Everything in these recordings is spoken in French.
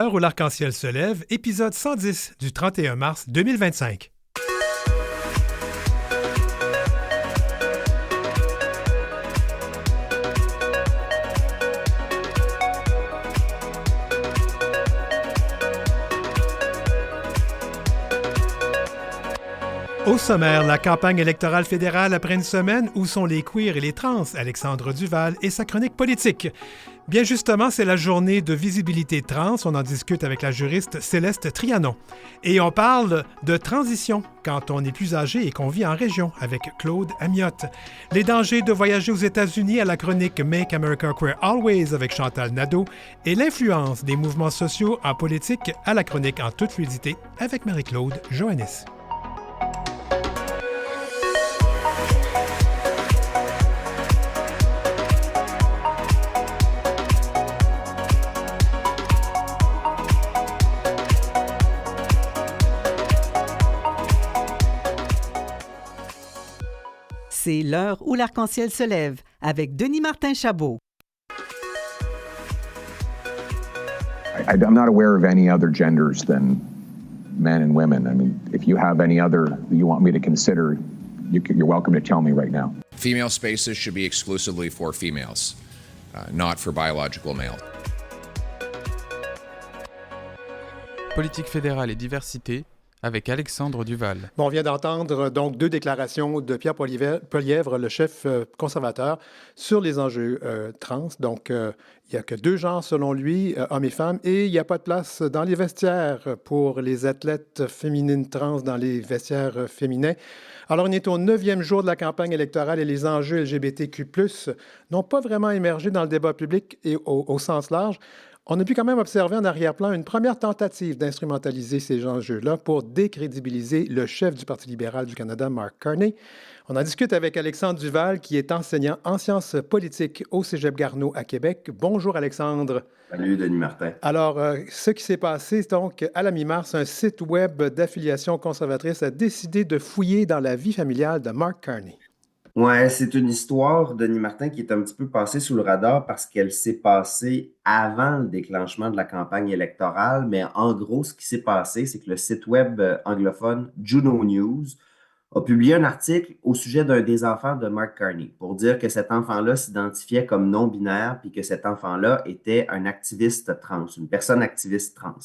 L'heure où l'arc-en-ciel se lève, épisode 110 du 31 mars 2025. Au sommaire, la campagne électorale fédérale après une semaine, où sont les queers et les trans, Alexandre Duval et sa chronique politique. Bien justement, c'est la journée de visibilité trans, on en discute avec la juriste Céleste Trianon. Et on parle de transition quand on est plus âgé et qu'on vit en région avec Claude Amiotte. Les dangers de voyager aux États-Unis à la chronique Make America Queer Always avec Chantal Nadeau et l'influence des mouvements sociaux en politique à la chronique En toute fluidité avec Marie-Claude Joannis. C'est l'heure où l'arc-en-ciel se lève avec Denis Martin Chabot. I'm not aware of any other genders than men and women. I mean, if you have any other that you want me to consider, you're welcome to tell me right now. Female spaces should be exclusively for females, not for biological male. Politique fédérale et diversité avec Alexandre Duval. Bon, on vient d'entendre donc deux déclarations de Pierre Poilièvre, le chef conservateur, sur les enjeux trans. Donc, il n'y a que deux genres selon lui, hommes et femmes, et il n'y a pas de place dans les vestiaires pour les athlètes féminines trans dans les vestiaires féminins. Alors, on est au 9e jour de la campagne électorale et les enjeux LGBTQ+, n'ont pas vraiment émergé dans le débat public et au sens large. On a pu quand même observer en arrière-plan une première tentative d'instrumentaliser ces enjeux-là pour décrédibiliser le chef du Parti libéral du Canada, Mark Carney. On en discute avec Alexandre Duval, qui est enseignant en sciences politiques au Cégep Garneau à Québec. Bonjour Alexandre. Salut Denis Martin. Alors, ce qui s'est passé, donc, à la mi-mars, un site web d'affiliation conservatrice a décidé de fouiller dans la vie familiale de Mark Carney. Ouais, c'est une histoire, Denis Martin, qui est un petit peu passée sous le radar parce qu'elle s'est passée avant le déclenchement de la campagne électorale. Mais en gros, ce qui s'est passé, c'est que le site web anglophone Juno News a publié un article au sujet d'un des enfants de Mark Carney pour dire que cet enfant-là s'identifiait comme non-binaire puis que cet enfant-là était un activiste trans, une personne activiste trans.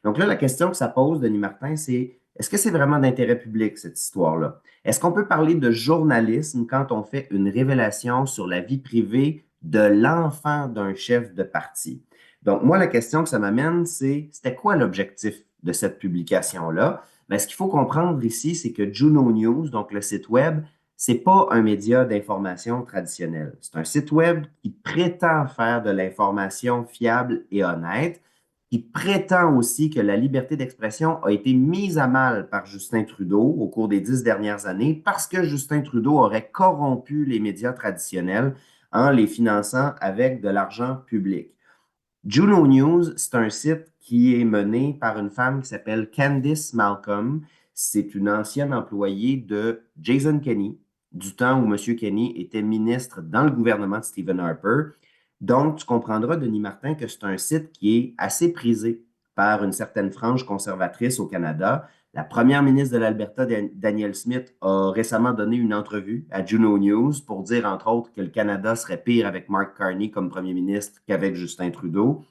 Donc là, la question que ça pose, Denis Martin, c'est: est-ce que c'est vraiment d'intérêt public, cette histoire-là? Est-ce qu'on peut parler de journalisme quand on fait une révélation sur la vie privée de l'enfant d'un chef de parti? Donc, moi, la question que ça m'amène, c'était quoi l'objectif de cette publication-là? Bien, ce qu'il faut comprendre ici, c'est que Juno News, donc le site web, c'est pas un média d'information traditionnel. C'est un site web qui prétend faire de l'information fiable et honnête. Il prétend aussi que la liberté d'expression a été mise à mal par Justin Trudeau au cours des 10 dernières années parce que Justin Trudeau aurait corrompu les médias traditionnels en les finançant avec de l'argent public. Juno News, c'est un site qui est mené par une femme qui s'appelle Candice Malcolm. C'est une ancienne employée de Jason Kenney, du temps où M. Kenney était ministre dans le gouvernement de Stephen Harper. Donc, tu comprendras, Denis Martin, que c'est un site qui est assez prisé par une certaine frange conservatrice au Canada. La première ministre de l'Alberta, Danielle Smith, a récemment donné une entrevue à Juno News pour dire, entre autres, que le Canada serait pire avec Mark Carney comme premier ministre qu'avec Justin Trudeau.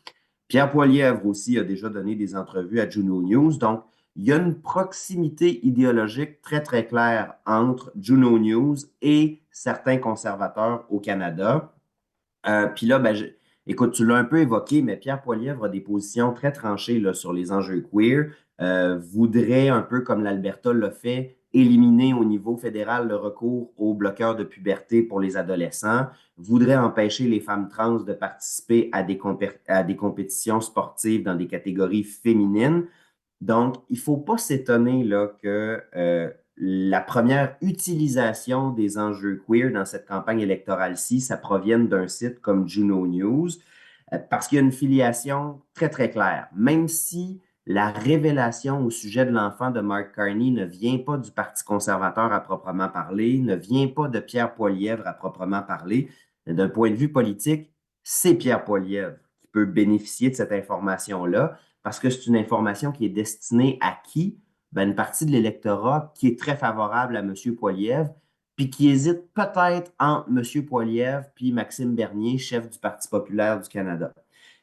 Pierre Poilièvre aussi a déjà donné des entrevues à Juno News. Donc, il y a une proximité idéologique très, très claire entre Juno News et certains conservateurs au Canada. Puis là, écoute, tu l'as un peu évoqué, mais Pierre Poilièvre a des positions très tranchées là, sur les enjeux queer, voudrait, un peu comme l'Alberta l'a fait, éliminer au niveau fédéral le recours aux bloqueurs de puberté pour les adolescents, voudrait empêcher les femmes trans de participer à des compétitions sportives dans des catégories féminines. Donc, il ne faut pas s'étonner là, que la première utilisation des enjeux queer dans cette campagne électorale-ci, ça provienne d'un site comme Juno News, parce qu'il y a une filiation très, très claire. Même si la révélation au sujet de l'enfant de Mark Carney ne vient pas du Parti conservateur à proprement parler, ne vient pas de Pierre Poilièvre à proprement parler, d'un point de vue politique, c'est Pierre Poilièvre qui peut bénéficier de cette information-là, parce que c'est une information qui est destinée à qui? Ben, une partie de l'électorat qui est très favorable à M. Poilievre, puis qui hésite peut-être entre M. Poilievre puis Maxime Bernier, chef du Parti populaire du Canada.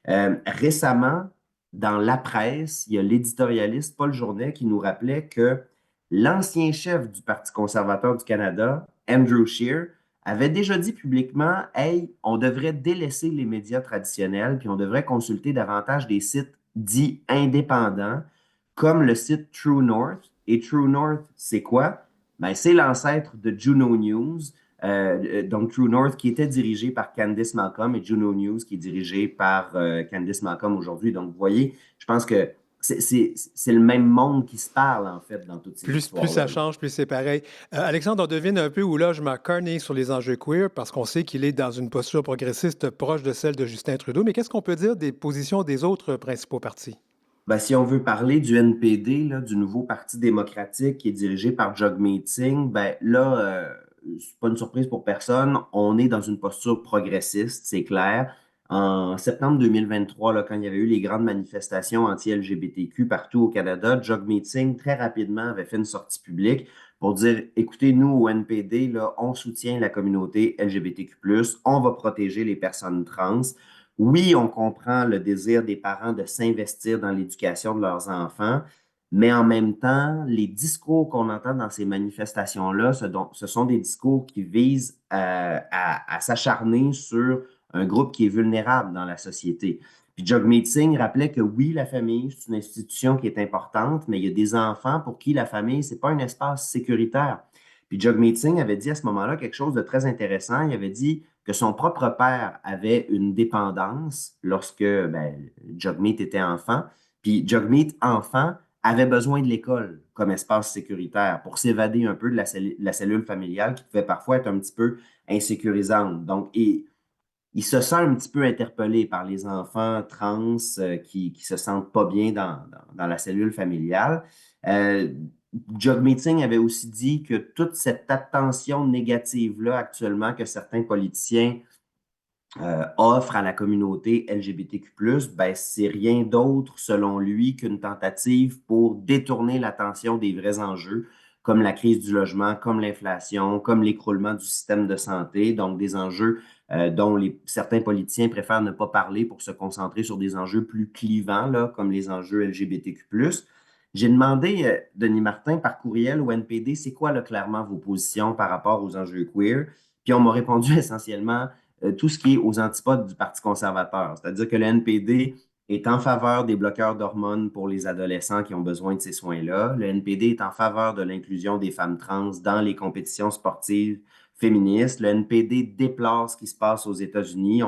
Récemment, dans la presse, il y a l'éditorialiste Paul Journet qui nous rappelait que l'ancien chef du Parti conservateur du Canada, Andrew Scheer, avait déjà dit publiquement, hey, on devrait délaisser les médias traditionnels, puis on devrait consulter davantage des sites dits indépendants, comme le site True North. Et True North, c'est quoi? Ben, c'est l'ancêtre de Juno News. Donc, True North, qui était dirigé par Candice Malcolm, et Juno News, qui est dirigé par Candice Malcolm aujourd'hui. Donc, vous voyez, je pense que c'est le même monde qui se parle, en fait, dans toutes ces histoires-là. Plus ça change, plus c'est pareil. Alexandre, on devine un peu où loge McCartney sur les enjeux queer, parce qu'on sait qu'il est dans une posture progressiste proche de celle de Justin Trudeau. Mais qu'est-ce qu'on peut dire des positions des autres principaux partis? Ben, si on veut parler du NPD, là, du nouveau Parti démocratique qui est dirigé par Jagmeet Singh, ben là, c'est pas une surprise pour personne. On est dans une posture progressiste, c'est clair. En septembre 2023, là, quand il y avait eu les grandes manifestations anti-LGBTQ partout au Canada, Jagmeet Singh, très rapidement, avait fait une sortie publique pour dire, écoutez, nous, au NPD, là, on soutient la communauté LGBTQ+, on va protéger les personnes trans. Oui, on comprend le désir des parents de s'investir dans l'éducation de leurs enfants, mais en même temps, les discours qu'on entend dans ces manifestations-là, ce sont des discours qui visent à s'acharner sur un groupe qui est vulnérable dans la société. Puis Jagmeet Singh rappelait que oui, la famille, c'est une institution qui est importante, mais il y a des enfants pour qui la famille, c'est pas un espace sécuritaire. Puis Jagmeet Singh avait dit à ce moment-là quelque chose de très intéressant. Il avait dit que son propre père avait une dépendance lorsque Jagmeet était enfant. Puis Jagmeet, enfant, avait besoin de l'école comme espace sécuritaire pour s'évader un peu de la cellule familiale qui pouvait parfois être un petit peu insécurisante. Donc, il se sent un petit peu interpellé par les enfants trans qui se sentent pas bien dans la cellule familiale. Jagmeet Singh avait aussi dit que toute cette attention négative-là actuellement que certains politiciens offrent à la communauté LGBTQ+, ben, c'est rien d'autre, selon lui, qu'une tentative pour détourner l'attention des vrais enjeux, comme la crise du logement, comme l'inflation, comme l'écroulement du système de santé, donc des enjeux dont certains politiciens préfèrent ne pas parler pour se concentrer sur des enjeux plus clivants, là, comme les enjeux LGBTQ+. J'ai demandé, Denis Martin, par courriel au NPD, c'est quoi là, clairement vos positions par rapport aux enjeux queer? Puis on m'a répondu essentiellement tout ce qui est aux antipodes du Parti conservateur. C'est-à-dire que le NPD est en faveur des bloqueurs d'hormones pour les adolescents qui ont besoin de ces soins-là. Le NPD est en faveur de l'inclusion des femmes trans dans les compétitions sportives féministes. Le NPD déplore ce qui se passe aux États-Unis.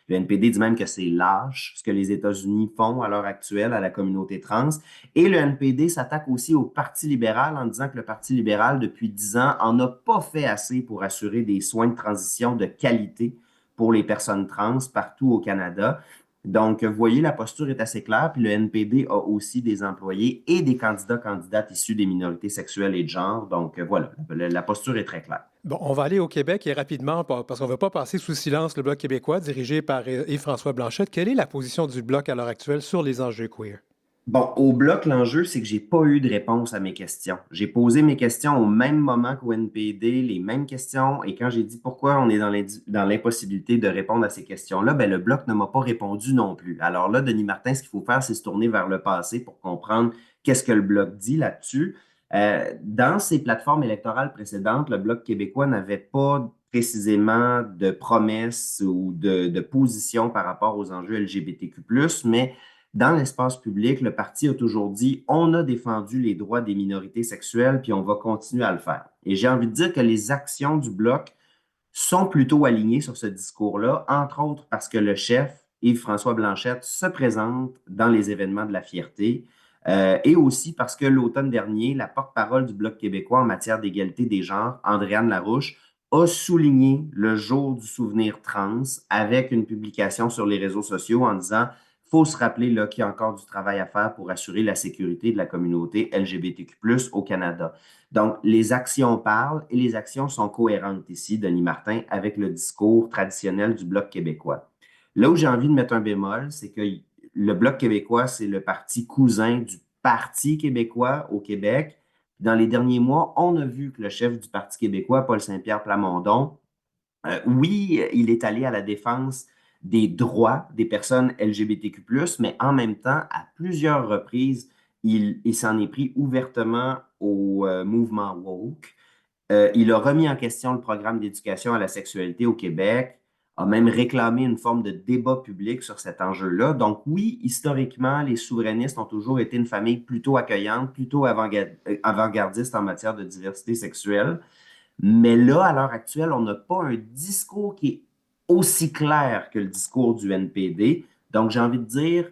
Le NPD dit même que c'est lâche ce que les États-Unis font à l'heure actuelle à la communauté trans. Et le NPD s'attaque aussi au Parti libéral en disant que le Parti libéral, depuis 10 ans, en a pas fait assez pour assurer des soins de transition de qualité pour les personnes trans partout au Canada. Donc, vous voyez, la posture est assez claire. Puis le NPD a aussi des employés et des candidates issus des minorités sexuelles et de genre. Donc, voilà, la posture est très claire. Bon, on va aller au Québec et rapidement, parce qu'on ne veut pas passer sous silence le Bloc québécois dirigé par Yves-François Blanchet. Quelle est la position du Bloc à l'heure actuelle sur les enjeux queer? Bon, au Bloc, l'enjeu, c'est que j'ai pas eu de réponse à mes questions. J'ai posé mes questions au même moment qu'au NPD, les mêmes questions, et quand j'ai dit pourquoi on est dans l'impossibilité de répondre à ces questions-là, ben, le Bloc ne m'a pas répondu non plus. Alors là, Denis Martin, ce qu'il faut faire, c'est se tourner vers le passé pour comprendre qu'est-ce que le Bloc dit là-dessus. Dans ses plateformes électorales précédentes, le Bloc québécois n'avait pas précisément de promesses ou de position par rapport aux enjeux LGBTQ+, mais dans l'espace public, le parti a toujours dit on a défendu les droits des minorités sexuelles, puis on va continuer à le faire. Et j'ai envie de dire que les actions du Bloc sont plutôt alignées sur ce discours-là, entre autres parce que le chef, Yves-François Blanchette, se présente dans les événements de la fierté, et aussi parce que l'automne dernier, la porte-parole du Bloc québécois en matière d'égalité des genres, Andréane Larouche, a souligné le jour du souvenir trans avec une publication sur les réseaux sociaux en disant il faut se rappeler là, qu'il y a encore du travail à faire pour assurer la sécurité de la communauté LGBTQ+ au Canada. Donc, les actions parlent et les actions sont cohérentes ici, Denis Martin, avec le discours traditionnel du Bloc québécois. Là où j'ai envie de mettre un bémol, c'est que le Bloc québécois, c'est le parti cousin du Parti québécois au Québec. Dans les derniers mois, on a vu que le chef du Parti québécois, Paul Saint-Pierre Plamondon, oui, il est allé à la défense des droits des personnes LGBTQ+, mais en même temps, à plusieurs reprises, il s'en est pris ouvertement au mouvement woke. Il a remis en question le programme d'éducation à la sexualité au Québec, a même réclamé une forme de débat public sur cet enjeu-là. Donc oui, historiquement, les souverainistes ont toujours été une famille plutôt accueillante, plutôt avant-gardiste en matière de diversité sexuelle. Mais là, à l'heure actuelle, on n'a pas un discours qui est aussi clair que le discours du NPD. Donc j'ai envie de dire,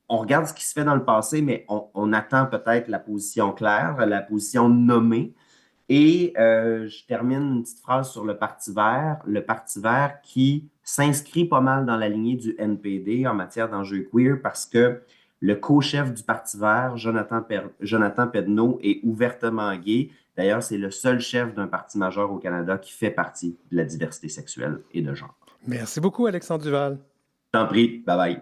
on regarde ce qui se fait dans le passé, mais on attend peut-être la position claire, la position nommée. Et je termine une petite phrase sur le Parti vert qui s'inscrit pas mal dans la lignée du NPD en matière d'enjeux queer parce que le co-chef du Parti vert, Jonathan Pedneau, est ouvertement gay. D'ailleurs, c'est le seul chef d'un parti majeur au Canada qui fait partie de la diversité sexuelle et de genre. Merci beaucoup, Alexandre Duval. Je t'en prie, bye bye.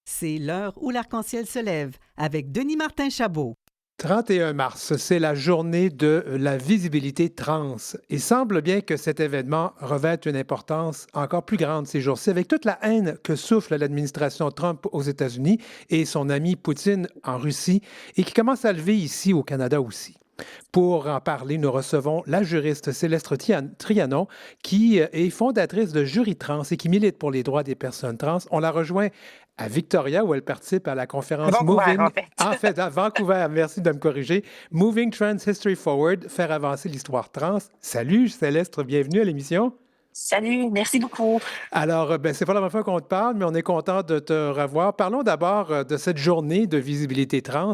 C'est l'heure où l'arc-en-ciel se lève avec Denis Martin Chabot. 31 mars, c'est la journée de la visibilité trans. Il semble bien que cet événement revête une importance encore plus grande ces jours-ci, avec toute la haine que souffle l'administration Trump aux États-Unis et son ami Poutine en Russie, et qui commence à lever ici au Canada aussi. Pour en parler, nous recevons la juriste Céleste Trianon, qui est fondatrice de Jury Trans et qui milite pour les droits des personnes trans. On la rejoint à Victoria, où elle participe à la conférence Vancouver, Moving... en fait. À Vancouver, merci de me corriger. Moving Trans History Forward, faire avancer l'histoire trans. Salut Céleste, bienvenue à l'émission. Salut, merci beaucoup. Alors, c'est pas la première fois qu'on te parle, mais on est content de te revoir. Parlons d'abord de cette journée de visibilité trans.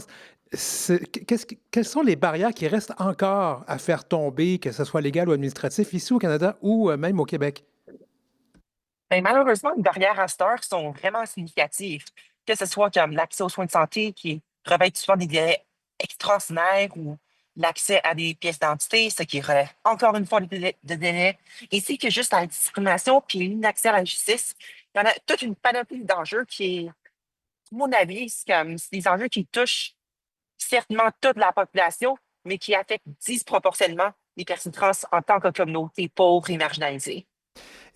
Quelles sont les barrières qui restent encore à faire tomber, que ce soit légal ou administratif, ici au Canada ou même au Québec? Ben, malheureusement, les barrières à cette heure sont vraiment significatives. Que ce soit comme l'accès aux soins de santé qui revêt souvent des délais extraordinaires ou l'accès à des pièces d'identité, ce qui relève encore une fois de délais, ainsi que juste la discrimination puis l'inaccès à la justice. Il y en a toute une panoplie d'enjeux qui est, à mon avis, c'est des enjeux qui touchent certainement toute la population, mais qui affectent disproportionnellement les personnes trans en tant que communauté pauvre et marginalisée.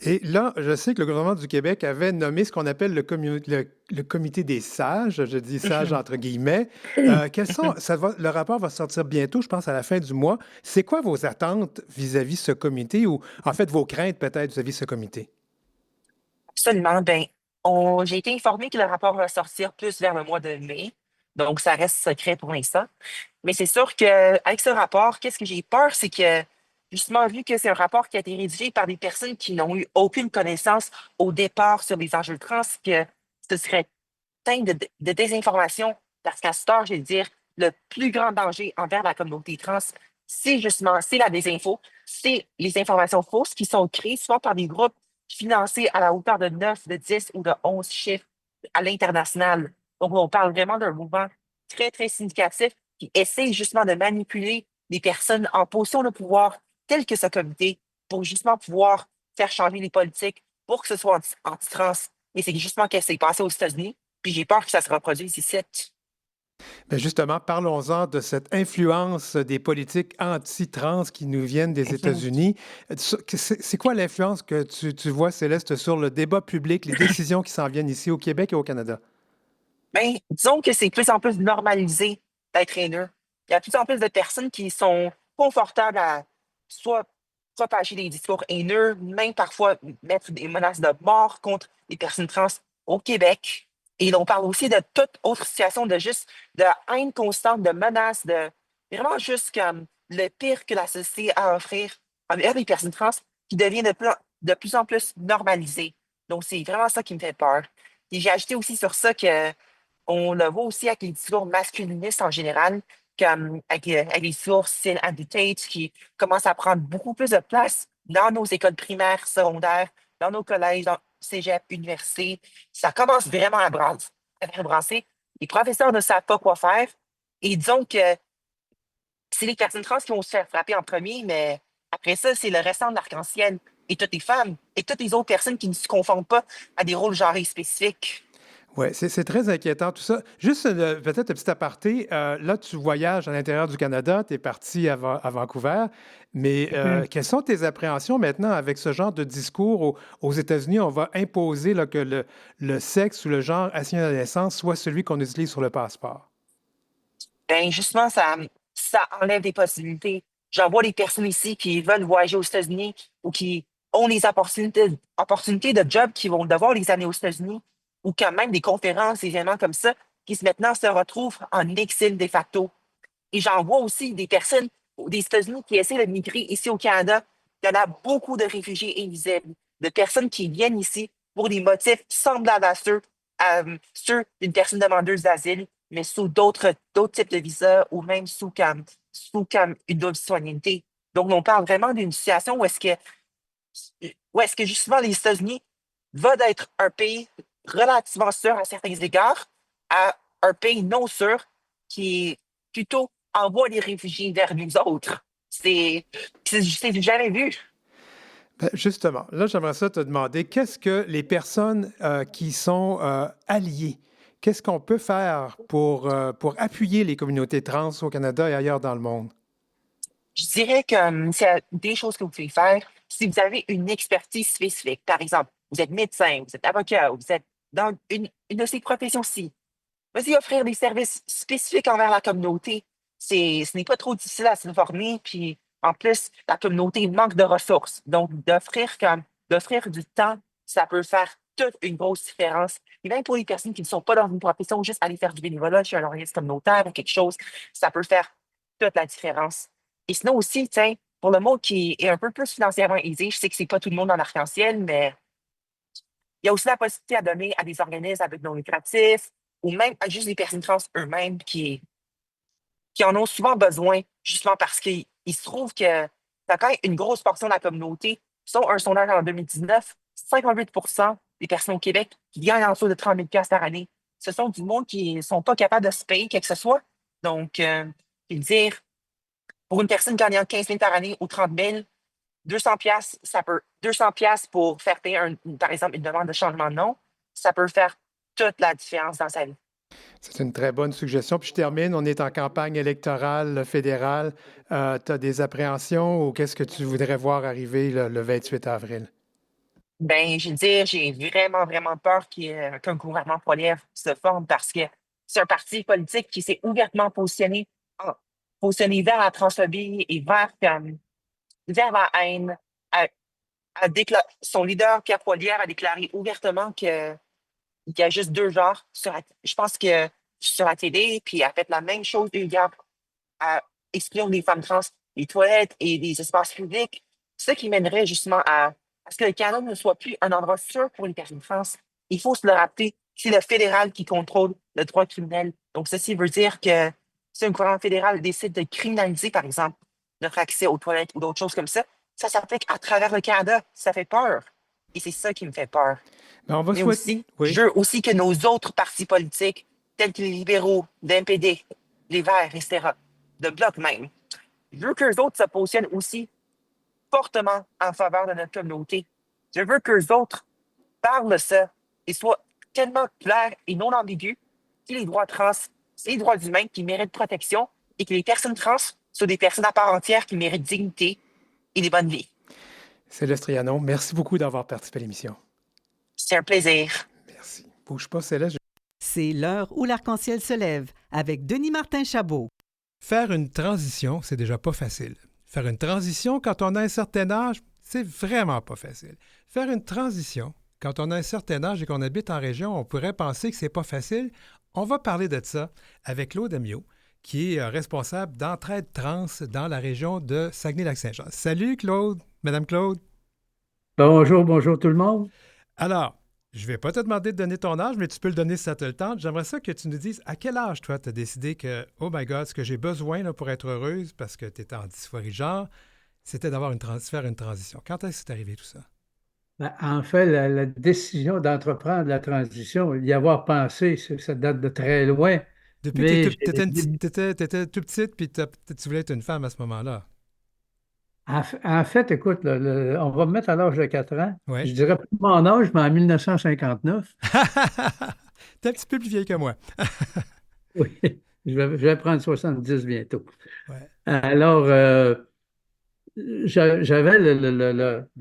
Et là, je sais que le gouvernement du Québec avait nommé ce qu'on appelle le comité des sages, je dis sages entre guillemets. Le rapport va sortir bientôt, je pense à la fin du mois. C'est quoi vos attentes vis-à-vis ce comité ou en fait vos craintes peut-être vis-à-vis ce comité? Absolument. Ben, j'ai été informée que le rapport va sortir plus vers le mois de mai. Donc, ça reste secret pour l'instant. Mais c'est sûr qu'avec ce rapport, qu'est-ce que j'ai peur, c'est que, justement, vu que c'est un rapport qui a été rédigé par des personnes qui n'ont eu aucune connaissance au départ sur les enjeux trans, que ce serait teint de désinformation. Parce qu'à cette heure, je vais dire, le plus grand danger envers la communauté trans, c'est la désinfo, c'est les informations fausses qui sont créées souvent par des groupes financés à la hauteur de 9, de 10 ou de 11 chiffres à l'international. Donc, on parle vraiment d'un mouvement très, très significatif qui essaie justement de manipuler les personnes en position de pouvoir, telles que ce comité, pour justement pouvoir faire changer les politiques pour que ce soit anti-trans. Et c'est justement ce qui s'est passé aux États-Unis. Puis j'ai peur que ça se reproduise ici. Bien justement, parlons-en de cette influence des politiques anti-trans qui nous viennent des États-Unis. C'est quoi l'influence que tu vois, Céleste, sur le débat public, les décisions qui s'en viennent ici au Québec et au Canada? Bien, disons que c'est de plus en plus normalisé d'être haineux. Il y a de plus en plus de personnes qui sont confortables à soit propager des discours haineux, même parfois mettre des menaces de mort contre les personnes trans au Québec. Et on parle aussi de toute autre situation de haine constante, de menaces, de vraiment juste comme le pire que la société a à offrir envers les personnes trans qui devient de plus en plus normalisé. Donc, c'est vraiment ça qui me fait peur. Et j'ai ajouté aussi sur ça que on le voit aussi avec les discours masculinistes en général, comme avec les discours style Andrew Tate qui commencent à prendre beaucoup plus de place dans nos écoles primaires, secondaires, dans nos collèges, dans cégep, université. Ça commence vraiment à brasser. Les professeurs ne savent pas quoi faire. Et disons que c'est les personnes trans qui vont se faire frapper en premier, mais après ça, c'est le restant de l'arc-en-ciel et toutes les femmes et toutes les autres personnes qui ne se confondent pas à des rôles genrés spécifiques. Oui, c'est très inquiétant tout ça. Juste peut-être un petit aparté. Là, tu voyages à l'intérieur du Canada, tu es parti à Vancouver, mais quelles sont tes appréhensions maintenant avec ce genre de discours aux États-Unis? On va imposer là, que le sexe ou le genre assigné à la naissance soit celui qu'on utilise sur le passeport. Ben justement, ça enlève des possibilités. J'en vois des personnes ici qui veulent voyager aux États-Unis ou qui ont les opportunités de job qui vont devoir les amener aux États-Unis ou quand même des conférences, des événements comme ça, qui maintenant se retrouvent en exil de facto. Et j'en vois aussi des personnes des États-Unis qui essaient de migrer ici au Canada. Il y en a beaucoup de réfugiés invisibles, de personnes qui viennent ici pour des motifs semblables à ceux d'une personne demandeuse d'asile, mais sous d'autres types de visas ou même sous comme une double citoyenneté. Donc, on parle vraiment d'une situation où est-ce que justement les États-Unis va d'être un pays relativement sûr à certains égards à un pays non sûr qui plutôt envoie les réfugiés vers nous autres. C'est du jamais vu. Ben, justement, là, j'aimerais ça te demander, qu'est-ce que les personnes qui sont alliées, qu'est-ce qu'on peut faire pour appuyer les communautés trans au Canada et ailleurs dans le monde? Je dirais que s'il y a des choses que vous pouvez faire, si vous avez une expertise spécifique, par exemple, vous êtes médecin, vous êtes avocat, ou vous êtes dans une de ces professions-ci, vas-y offrir des services spécifiques envers la communauté. Ce n'est pas trop difficile à s'informer, puis en plus, la communauté manque de ressources. Donc, d'offrir du temps, ça peut faire toute une grosse différence. Et même pour les personnes qui ne sont pas dans une profession, juste aller faire du bénévolat chez un organisme communautaire ou quelque chose, ça peut faire toute la différence. Et sinon aussi, tiens, pour le monde qui est un peu plus financièrement aisé, je sais que c'est pas tout le monde en arc-en-ciel, mais il y a aussi la possibilité à donner à des organismes avec non lucratifs ou même à juste des personnes trans eux-mêmes qui en ont souvent besoin, justement parce qu'il se trouve que t'as quand même une grosse portion de la communauté. Selon un sondage en 2019, 58% des personnes au Québec qui gagnent en dessous de 30 000 par année, ce sont du monde qui ne sont pas capables de se payer quelque que ce soit. Donc, je veux dire, pour une personne gagnant 15 000 par année ou 30 000, 200 pièces, 200 pièces pour faire payer, par exemple, une demande de changement de nom, ça peut faire toute la différence dans sa vie. C'est une très bonne suggestion. Puis je termine, on est en campagne électorale fédérale. Tu as des appréhensions ou qu'est-ce que tu voudrais voir arriver le 28 avril? Ben, je veux dire, j'ai vraiment, vraiment peur qu'un gouvernement Poilievre se forme parce que c'est un parti politique qui s'est ouvertement positionné vers la transphobie et vers la haine. Son leader, Pierre Poilievre, a déclaré ouvertement qu'il y a juste deux genres. Je pense que sur la télé, puis il a fait la même chose hier à exclure les femmes trans des toilettes et des espaces publics. Ce qui mènerait justement à ce que le Canada ne soit plus un endroit sûr pour les personnes trans. Il faut se le rappeler, c'est le fédéral qui contrôle le droit criminel. Donc, ceci veut dire que si un gouvernement fédéral décide de criminaliser, par exemple, notre accès aux toilettes ou d'autres choses comme ça s'applique à travers le Canada. Ça fait peur. Et c'est ça qui me fait peur. Ben, on va Mais souhaiter... aussi, Oui. je veux aussi que nos autres partis politiques, tels que les libéraux, l'NPD, les Verts, etc., de Bloc même, je veux qu'eux autres se positionnent aussi fortement en faveur de notre communauté. Je veux qu'eux autres parlent de ça et soient tellement clairs et non ambigus que les droits trans, c'est les droits humains qui méritent protection et que les personnes trans sont des personnes à part entière qui méritent dignité et des bonnes vies. Céleste Trianon, merci beaucoup d'avoir participé à l'émission. C'est un plaisir. Merci. Bouge pas, Céleste. C'est l'heure où l'arc-en-ciel se lève avec Denis Martin Chabot. Faire une transition, c'est déjà pas facile. Faire une transition quand on a un certain âge, c'est vraiment pas facile. Faire une transition quand on a un certain âge et qu'on habite en région, on pourrait penser que c'est pas facile. On va parler de ça avec Claude Amiot, qui est responsable d'Entraide Trans dans la région de Saguenay-Lac-Saint-Jean. Salut Claude, Madame Claude. Bonjour tout le monde. Alors, je ne vais pas te demander de donner ton âge, mais tu peux le donner si ça te le tente. J'aimerais ça que tu nous dises à quel âge, toi, tu as décidé que, oh my God, ce que j'ai besoin là, pour être heureuse, parce que tu étais en dysphorie de genre, c'était faire une transition. Quand est-ce que c'est arrivé tout ça? Ben, en fait, la décision d'entreprendre la transition, y avoir pensé, ça date de très loin. Depuis Mais que tu étais tout petite, puis tu voulais être une femme à ce moment-là. En fait, écoute, on va me mettre à l'âge de 4 ans. Ouais. Je dirais pas mon âge, mais en 1959. T'es un petit peu plus vieille que moi. Oui, je vais prendre 70 bientôt. Ouais. Alors, j'avais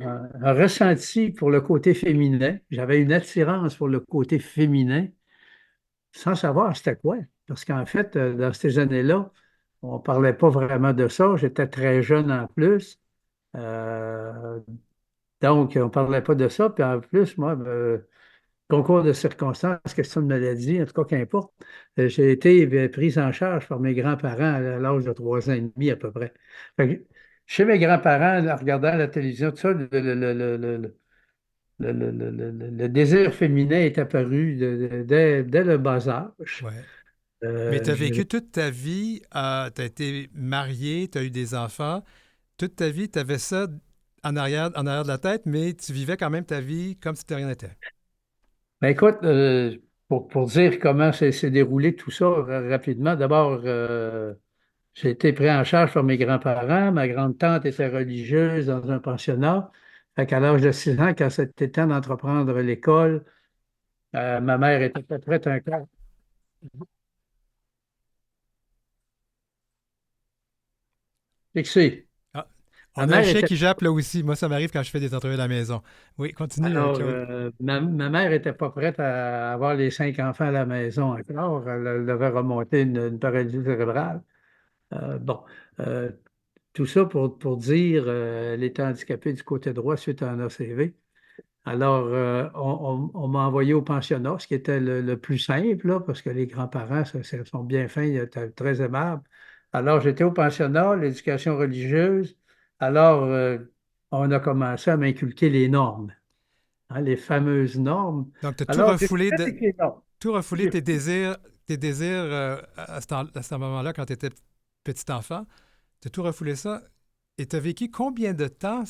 un ressenti pour le côté féminin. J'avais une attirance pour le côté féminin sans savoir c'était quoi. Parce qu'en fait, dans ces années-là, on ne parlait pas vraiment de ça. J'étais très jeune en plus. Euh, donc, on ne parlait pas de ça. Puis en plus, moi, concours de circonstances, question de maladie, en tout cas, qu'importe, j'ai été prise en charge par mes grands-parents à l'âge de 3 ans et demi à peu près. Fait que, chez mes grands-parents, en regardant la télévision, tout ça, le désir féminin est apparu dès le bas âge. Ouais. Mais tu Euh, as j'ai- vécu toute ta vie, tu as été marié, tu as eu des enfants. Toute ta vie, tu avais ça en arrière de la tête, mais tu vivais quand même ta vie comme si de rien n'était. Ben écoute, pour dire comment s'est déroulé tout ça rapidement, d'abord, j'ai été pris en charge par mes grands-parents. Ma grande-tante était religieuse dans un pensionnat. Fait qu'à l'âge de 6 ans, quand c'était temps d'entreprendre l'école, ma mère était prête à un quart. Fixé. Ah, Ma on a un mère chien était. qui jappe là aussi. Moi, ça m'arrive quand je fais des entrevues à la maison. Oui, continue, Alors, Claude. ma mère n'était pas prête à avoir les 5 enfants à la maison encore. Elle devait remonter une paralysie cérébrale. Bon, euh, tout ça pour dire, elle était handicapée du côté droit suite à un ACV. Alors, on m'a envoyé au pensionnat, ce qui était le plus simple, là, parce que les grands-parents, ça sont bien fins, ils étaient très aimables. Alors, j'étais au pensionnat, l'éducation religieuse. Alors, on a commencé à m'inculquer les normes, hein, les fameuses normes. Donc, tu as Alors, j'ai fait avec les normes. tout refoulé J'ai- tes désirs à ce moment-là, quand tu étais petit enfant. Tu as tout refoulé ça. Et tu as vécu combien de temps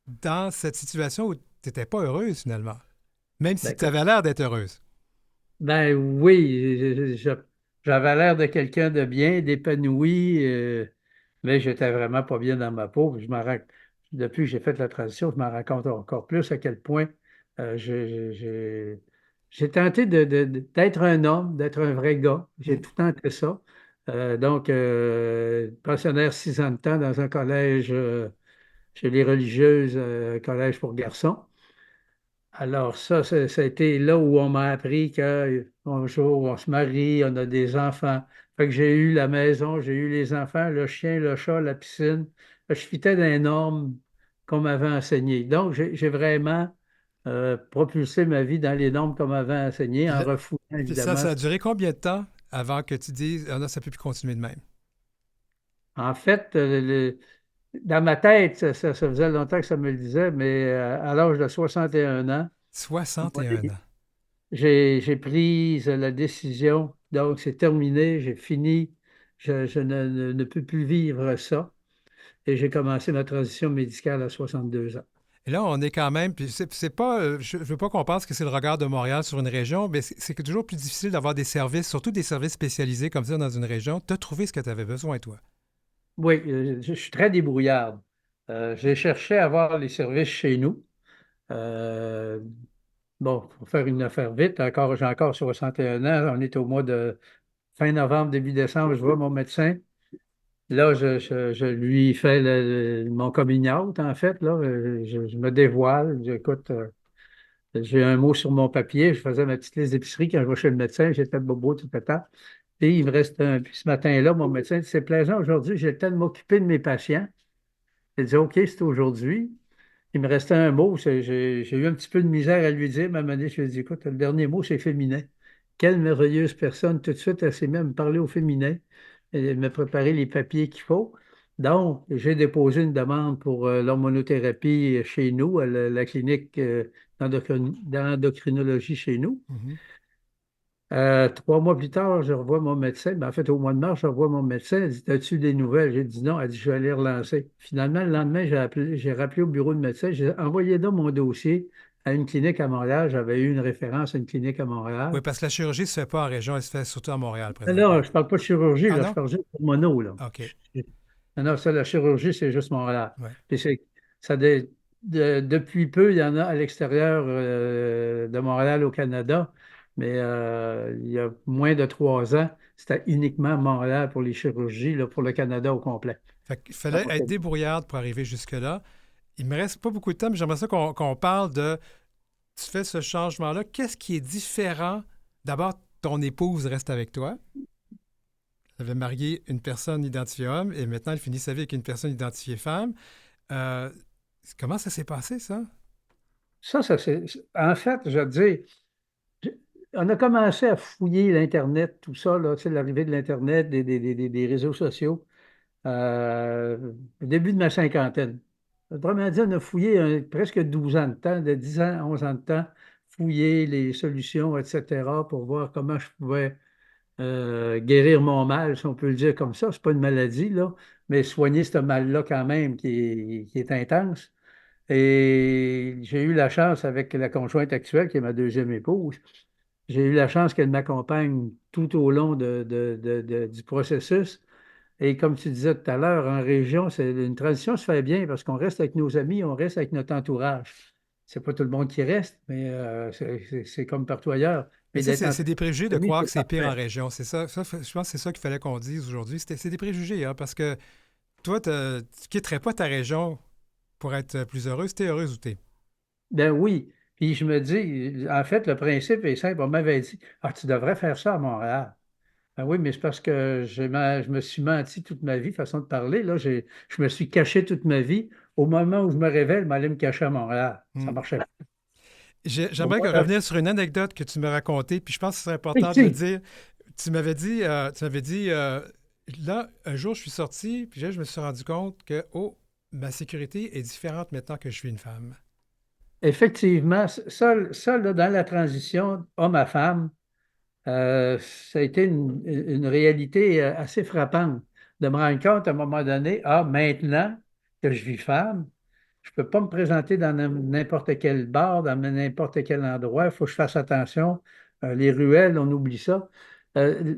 dans cette situation où tu n'étais pas heureuse finalement? Même Ben, si tu écoute, avais l'air d'être heureuse. ben oui, j'avais l'air de quelqu'un de bien, d'épanoui, mais j'étais vraiment pas bien dans ma peau. Depuis que j'ai fait la transition, je m'en rends compte encore plus à quel point j'ai tenté d'être un homme, d'être un vrai gars. J'ai Mm. tout tenté ça. Donc, pensionnaire 6 ans de temps dans un collège chez les religieuses, collège pour garçons. Alors ça a été là où on m'a appris qu'un jour, on se marie, on a des enfants. Fait que j'ai eu la maison, j'ai eu les enfants, le chien, le chat, la piscine. Je fitais dans les normes qu'on m'avait enseignées. Donc, j'ai vraiment propulsé ma vie dans les normes qu'on m'avait enseignées Puis, en refoulant, puis ça, évidemment. ça a duré combien de temps avant que tu dises, ah non, ça ne peut plus continuer de même? En fait, dans ma tête, ça faisait longtemps que ça me le disait, mais à l'âge de 61 ans, 61 ans. j'ai pris la décision, donc c'est terminé, j'ai fini, je ne peux plus vivre ça. Et j'ai commencé ma transition médicale à 62 ans. Et là, on est quand même, puis c'est pas, je veux pas qu'on pense que c'est le regard de Montréal sur une région, mais c'est toujours plus difficile d'avoir des services, surtout des services spécialisés comme ça dans une région. Tu as trouvé ce que tu avais besoin, toi. Oui, je suis très débrouillard. J'ai cherché à avoir les services chez nous. Euh, bon, pour faire une affaire vite, j'ai encore 61 ans, on est au mois de fin novembre, début décembre, je vois mon médecin. Là, je lui fais mon coming out, en fait. Là, je me dévoile. J'écoute, j'ai un mot sur mon papier. Je faisais ma petite liste d'épicerie quand je vais chez le médecin. J'étais bobo, tout le temps. Et il me reste un. Puis ce matin-là, mon médecin dit, c'est plaisant aujourd'hui, j'ai le temps de m'occuper de mes patients. Il dit, OK, c'est aujourd'hui. Il me restait un mot. J'ai eu un petit peu de misère à lui dire. Mais à un moment donné, je lui ai dit, écoute, le dernier mot, c'est féminin. Quelle merveilleuse personne. Tout de suite, elle s'est même parler au féminin. Elle m'a préparé les papiers qu'il faut. Donc, j'ai déposé une demande pour l'hormonothérapie chez nous, à la clinique d'endocrinologie chez nous. Mhm. 3 mois plus tard, je revois mon médecin. Ben, en fait, au mois de mars, je revois mon médecin. Elle dit, as-tu des nouvelles? J'ai dit non. Elle dit, je vais aller relancer. Finalement, le lendemain, j'ai rappelé au bureau de médecin. J'ai envoyé donc mon dossier à une clinique à Montréal. J'avais eu une référence à une clinique à Oui, Montréal. parce que la chirurgie ne se fait pas en région, elle se fait surtout à Montréal présentement. Non, je ne parle pas de chirurgie, Ah là, je non? parle juste de mono, là. OK. Non, non, ça, la chirurgie, c'est juste Montréal. Ouais. Puis depuis peu, il y en a à l'extérieur de Montréal au Canada. Mais il y a moins de 3 ans, c'était uniquement Montréal pour les chirurgies, là, pour le Canada au complet. Fait qu'il fallait être débrouillarde pour arriver jusque-là. Il me reste pas beaucoup de temps, mais j'aimerais ça qu'on parle de... Tu fais ce changement-là. Qu'est-ce qui est différent? D'abord, ton épouse reste avec toi. Elle avait marié une personne identifiée homme et maintenant elle finit sa vie avec une personne identifiée femme. Euh, Comment ça s'est passé, ça? Ça, en fait, je veux dire, on a commencé à fouiller l'Internet, tout ça, là, tu sais, l'arrivée de l'Internet, des réseaux sociaux, au début de ma cinquantaine. Autrement dit, on a fouillé presque 12 ans de temps, de 10 ans, 11 ans de temps, fouiller les solutions, etc., pour voir comment je pouvais guérir mon mal, si on peut le dire comme ça. C'est pas une maladie, là, mais soigner ce mal-là quand même qui est intense. Et j'ai eu la chance avec la conjointe actuelle, qui est ma deuxième épouse, j'ai eu la chance qu'elle m'accompagne tout au long du processus. Et comme tu disais tout à l'heure, en région, une transition se fait bien parce qu'on reste avec nos amis, on reste avec notre entourage. C'est pas tout le monde qui reste, mais c'est comme partout ailleurs. Mais Mais ça, d'être c'est des préjugés de ami, croire c'est que c'est pire en parfait. région. C'est ça, je pense que c'est ça qu'il fallait qu'on dise aujourd'hui. C'est des préjugés, hein, parce que toi, tu quitterais pas ta région pour être plus heureuse. T'es heureuse où t'es. Ben oui. Puis je me dis, en fait, le principe est simple. On m'avait dit, ah, tu devrais faire ça à Montréal. Ben oui, mais c'est parce que je me suis menti toute ma vie, façon de parler. Là, je me suis caché toute ma vie. Au moment où je me révèle, je m'allais me cacher à Montréal. Ça Hmm. marchait pas. J'aimerais revenir sur une anecdote que tu m'as racontée, puis je pense que c'est Oui, important de le si. dire. Tu m'avais dit, là, un jour, je suis sorti, puis là, je me suis rendu compte que, oh, ma sécurité est différente maintenant que je suis une femme. Effectivement, ça, là, dans la transition homme à femme, ça a été une réalité assez frappante de me rendre compte à un moment donné, ah, maintenant que je vis femme, je ne peux pas me présenter dans n'importe quel bar, dans n'importe quel endroit. Il faut que je fasse attention. Les ruelles, on oublie ça. Euh,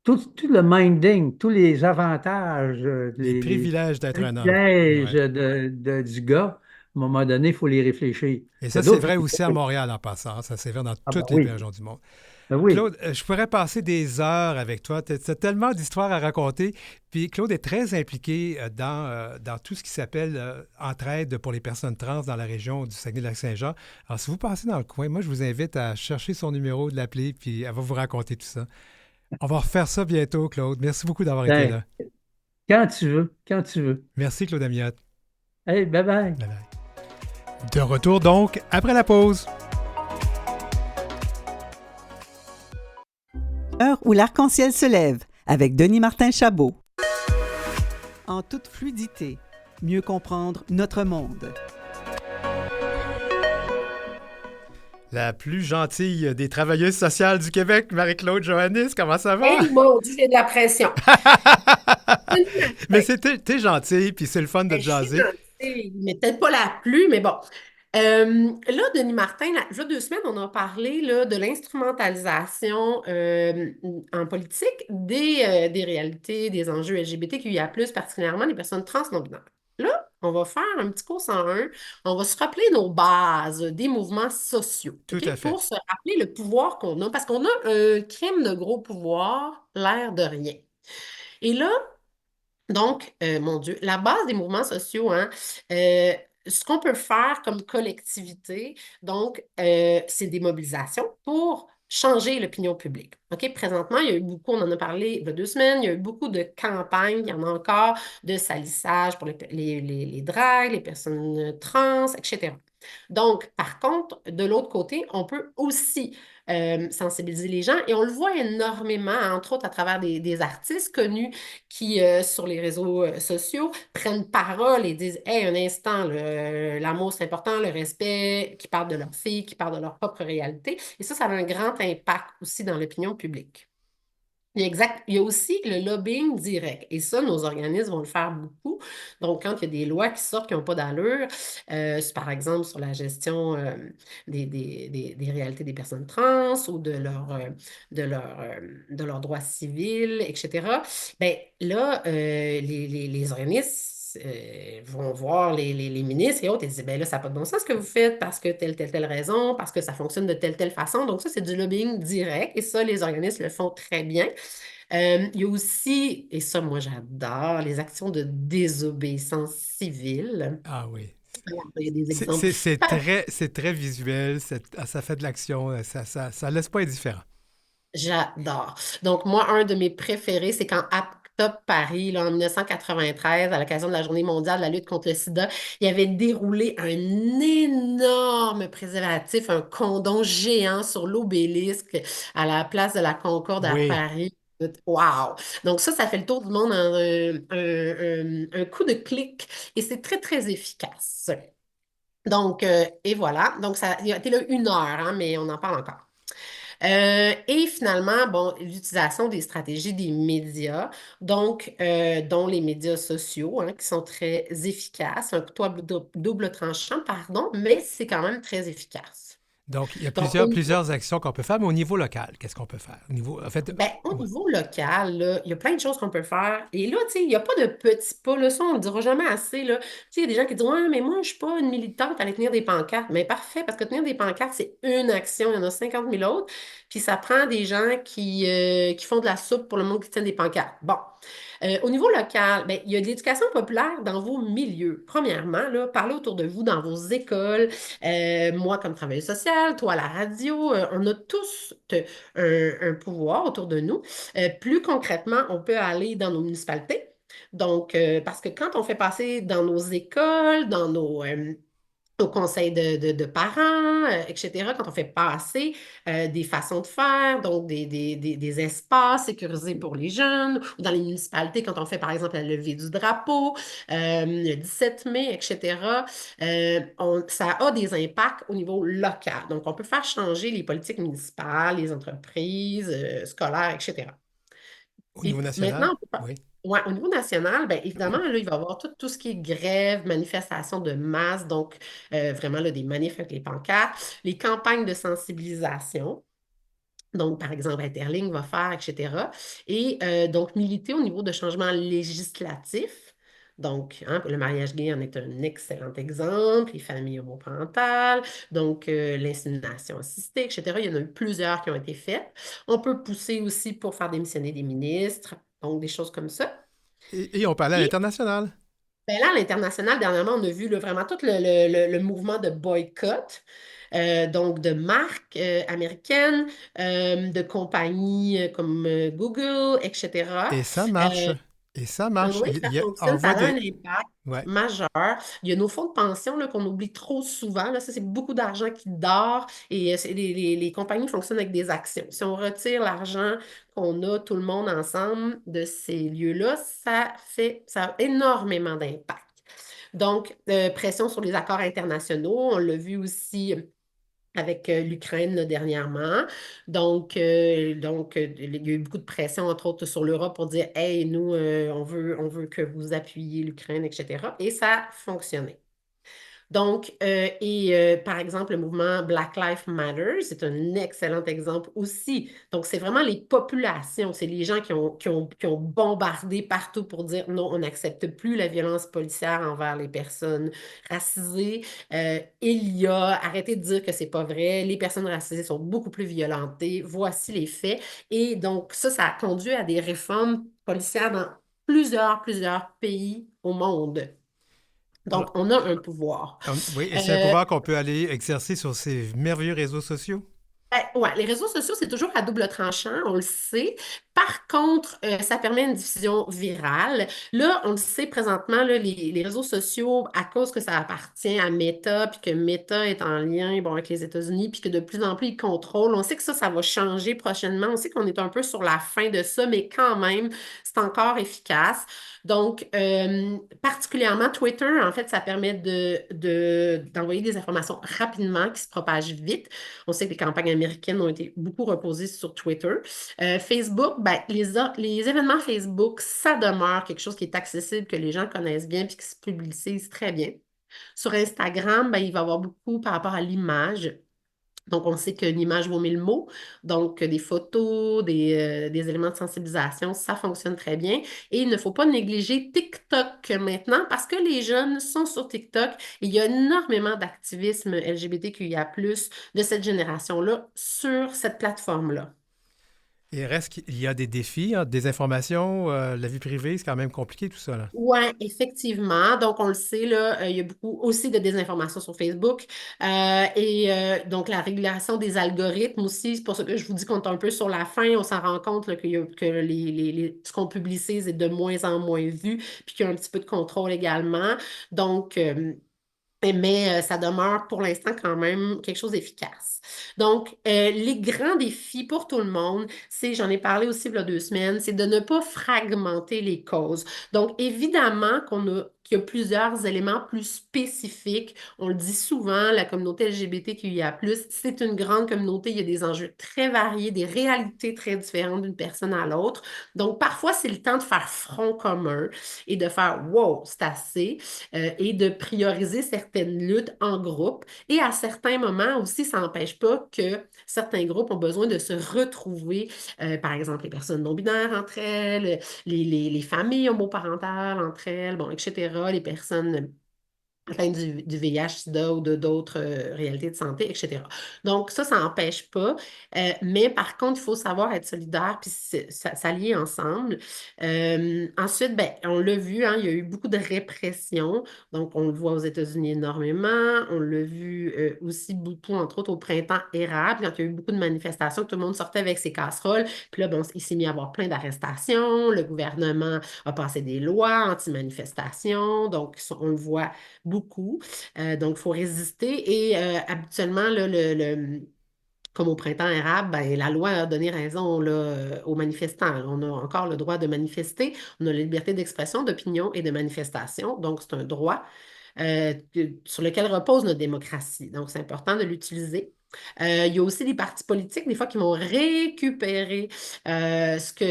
tout le minding, tous les avantages, Les les privilèges d'être un homme. privilèges Ouais. du gars, à un moment donné, il faut les réfléchir. Il Et y ça, a c'est d'autres vrai aussi à privilèges. Montréal en passant. Ça, c'est vrai dans Ah ben toutes les oui, régions du monde. ben oui. Claude, je pourrais passer des heures avec toi. Tu as tellement d'histoires à raconter. Puis Claude est très impliqué dans tout ce qui s'appelle entraide pour les personnes trans dans la région du Saguenay-Lac-Saint-Jean. Alors, si vous passez dans le coin, moi, je vous invite à chercher son numéro, de l'appeler, puis elle va vous raconter tout ça. On va refaire ça bientôt, Claude. Merci beaucoup d'avoir été Ben, là. quand tu veux, quand tu veux. Merci, Claude Amiotte. Hey, bye bye. Bye bye. De retour donc après la pause. L'heure où l'arc-en-ciel se lève avec Denis Martin Chabot. En toute fluidité, mieux comprendre notre monde. La plus gentille des travailleuses sociales du Québec, Marie-Claude Johannis, comment ça va? Hey, mon Dieu, j'ai de la pression. Mais t'es gentille, puis c'est le fun de Ben, je suis jaser. gentille, mais peut-être pas la plus, mais bon. Là, Denis Martin, il y a 2 semaines, on a parlé là, de l'instrumentalisation en politique des réalités, des enjeux LGBTQIA+, particulièrement des personnes trans non-binaires. Là, on va faire un petit cours 101. On va se rappeler nos bases des mouvements sociaux, Tout OK? à fait. Pour se rappeler le pouvoir qu'on a, parce qu'on a un crime de gros pouvoir, l'air de rien. Et là, donc, mon Dieu, la base des mouvements sociaux, hein, ce qu'on peut faire comme collectivité, donc, c'est des mobilisations pour changer l'opinion publique. OK? Présentement, il y a eu beaucoup, on en a parlé il y a 2 semaines, il y a eu beaucoup de campagnes, il y en a encore, de salissage pour les drags, les personnes trans, etc. Donc, par contre, de l'autre côté, on peut aussi sensibiliser les gens et on le voit énormément, entre autres à travers des artistes connus qui, sur les réseaux sociaux, prennent parole et disent, hey, un instant, l'amour, c'est important, le respect, qui parlent de leur fille, qui parlent de leur propre réalité. Et ça a un grand impact aussi dans l'opinion publique. Il y a aussi le lobbying direct. Et ça, nos organismes vont le faire beaucoup. Donc, quand il y a des lois qui sortent qui n'ont pas d'allure, par exemple sur la gestion des réalités des personnes trans ou de leurs droits civils, etc., bien là, les organismes vont voir les ministres et autres et disent, ben là, ça n'a pas de bon sens ce que vous faites parce que telle raison, parce que ça fonctionne de telle façon. Donc ça, c'est du lobbying direct et ça, les organismes le font très bien. Il y a aussi, et ça, moi, j'adore, les actions de désobéissance civile. Ah oui. Il y a des exemples. C'est très visuel, ça fait de l'action, ça laisse pas indifférent. J'adore. Donc, moi, un de mes préférés, c'est quand ACT UP Paris, là, en 1993, à l'occasion de la Journée mondiale de la lutte contre le sida, il avait déroulé un énorme préservatif, un condom géant sur l'obélisque à la place de la Concorde à Oui. Paris. Wow! Donc ça fait le tour du monde en un coup de clic et c'est très, très efficace. Donc, et voilà. Donc, ça il a été là 1 heure, hein, mais on en parle encore. Et finalement, bon, l'utilisation des stratégies des médias, donc dont les médias sociaux, hein, qui sont très efficaces, un couteau à double tranchant, pardon, mais c'est quand même très efficace. Donc, il y a Donc, plusieurs actions qu'on peut faire, mais au niveau local, qu'est-ce qu'on peut faire? En fait, ben, au ouais. niveau local, là, il y a plein de choses qu'on peut faire. Et là, tu sais, il n'y a pas de petits pas. Là, ça, on ne le dira jamais assez. Là. Tu sais, il y a des gens qui disent, ouais, mais moi, je ne suis pas une militante à aller tenir des pancartes. Mais parfait, parce que tenir des pancartes, c'est une action. Il y en a 50 000 autres. Puis ça prend des gens qui font de la soupe pour le monde qui tient des pancartes. Bon. Au niveau local, ben, il y a de l'éducation populaire dans vos milieux. Premièrement, là, parlez autour de vous dans vos écoles. Moi, comme travailleuse sociale, toi à la radio, on a tous un pouvoir autour de nous. Plus concrètement, on peut aller dans nos municipalités. Donc, parce que quand on fait passer dans nos écoles, dans au conseil de parents, etc., quand on fait passer des façons de faire, donc des espaces sécurisés pour les jeunes, ou dans les municipalités, quand on fait par exemple la levée du drapeau, le 17 mai, etc., ça a des impacts au niveau local. Donc, on peut faire changer les politiques municipales, les entreprises, scolaires, etc. Au niveau Et maintenant, national, on peut pas- oui. ouais, au niveau national, bien évidemment, là, il va y avoir tout ce qui est grève, manifestation de masse, donc vraiment là, des manifs avec les pancartes, les campagnes de sensibilisation. Donc, par exemple, Interling va faire, etc. Et donc, militer au niveau de changements législatifs. Donc, hein, le mariage gay en est un excellent exemple, les familles homoparentales, donc l'insémination assistée, etc. Il y en a eu plusieurs qui ont été faites. On peut pousser aussi pour faire démissionner des ministres, donc des choses comme ça. Et on parlait à Et l'international. ben là, à l'international, dernièrement, on a vu là, vraiment tout le mouvement de boycott, donc de marques américaines, de compagnies comme Google, etc. Et ça Euh, marche. Et ça marche. oui, ça On fonctionne, ça voit a un des... impact Ouais. majeur. Il y a nos fonds de pension là, qu'on oublie trop souvent. Là, ça, c'est beaucoup d'argent qui dort et les compagnies fonctionnent avec des actions. Si on retire l'argent qu'on a tout le monde ensemble de ces lieux-là, ça a énormément d'impact. Donc, pression sur les accords internationaux, on l'a vu aussi avec l'Ukraine là, dernièrement. Il y a eu beaucoup de pression, entre autres, sur l'Europe pour dire, hey, nous, on veut que vous appuyiez l'Ukraine, etc. Et ça a fonctionné. Donc, par exemple, le mouvement Black Lives Matter, c'est un excellent exemple aussi. Donc, c'est vraiment les populations, c'est les gens qui ont bombardé partout pour dire non, on n'accepte plus la violence policière envers les personnes racisées. Il y a, arrêtez de dire que c'est pas vrai, les personnes racisées sont beaucoup plus violentées, voici les faits. Et donc, ça a conduit à des réformes policières dans plusieurs pays au monde. Donc, Alors, on a un pouvoir. oui, et c'est un Euh, pouvoir qu'on peut aller exercer sur ces merveilleux réseaux sociaux. ouais, les réseaux sociaux, c'est toujours à double tranchant, on le sait. Par contre, ça permet une diffusion virale. Là, on le sait présentement, là, les réseaux sociaux, à cause que ça appartient à Meta, puis que Meta est en lien bon, avec les États-Unis, puis que de plus en plus ils contrôlent, on sait que ça va changer prochainement. On sait qu'on est un peu sur la fin de ça, mais quand même, c'est encore efficace. Donc, particulièrement Twitter, en fait, ça permet d'envoyer des informations rapidement qui se propagent vite. On sait que les campagnes américaines ont été beaucoup reposées sur Twitter. Facebook, ben, les événements Facebook, ça demeure quelque chose qui est accessible, que les gens connaissent bien puis qui se publicise très bien. Sur Instagram, ben, il va y avoir beaucoup par rapport à l'image. Donc, on sait qu'une image vaut mille mots. Donc, des photos, des éléments de sensibilisation, ça fonctionne très bien. Et il ne faut pas négliger TikTok maintenant parce que les jeunes sont sur TikTok. Il y a énormément d'activisme LGBTQIA+, de cette génération-là sur cette plateforme-là. Il reste qu'il y a des défis, hein, des informations, la vie privée, c'est quand même compliqué tout ça, là. Oui, effectivement. Donc, on le sait, là, il y a beaucoup aussi de désinformation sur Facebook. Donc, la régulation des algorithmes aussi, c'est pour ça que je vous dis qu'on est un peu sur la fin. On s'en rend compte là, que ce qu'on publicise est de moins en moins vu, puis qu'il y a un petit peu de contrôle également. Donc, mais ça demeure pour l'instant quand même quelque chose d'efficace. Donc, les grands défis pour tout le monde, c'est, j'en ai parlé aussi il y a 2 semaines, c'est de ne pas fragmenter les causes. Donc, évidemment qu'il y a plusieurs éléments plus spécifiques. On le dit souvent, la communauté LGBTQIA+, c'est une grande communauté, il y a des enjeux très variés, des réalités très différentes d'une personne à l'autre. Donc, parfois, c'est le temps de faire front commun et de faire «Wow, c'est assez» et de prioriser certaines luttes en groupe. Et à certains moments aussi, ça n'empêche pas que certains groupes ont besoin de se retrouver, par exemple les personnes non-binaires entre elles, les familles homoparentales entre elles, bon, etc., les personnes atteintes du VIH-Sida ou de d'autres réalités de santé, etc. Donc, ça n'empêche pas. Mais par contre, il faut savoir être solidaire puis s'allier ensemble. Ensuite, ben, on l'a vu, hein, il y a eu beaucoup de répression. Donc, on le voit aux États-Unis énormément. On l'a vu aussi beaucoup, entre autres, au printemps érable, quand il y a eu beaucoup de manifestations, tout le monde sortait avec ses casseroles. Puis là, bon, il s'est mis à avoir plein d'arrestations. Le gouvernement a passé des lois anti-manifestation. Donc, on le voit beaucoup. Donc, il faut résister. Et habituellement, là, comme au printemps érable, ben, la loi a donné raison là, aux manifestants. On a encore le droit de manifester. On a la liberté d'expression, d'opinion et de manifestation. Donc, c'est un droit sur lequel repose notre démocratie. Donc, c'est important de l'utiliser. Il y a aussi des partis politiques, des fois, qui vont récupérer ce que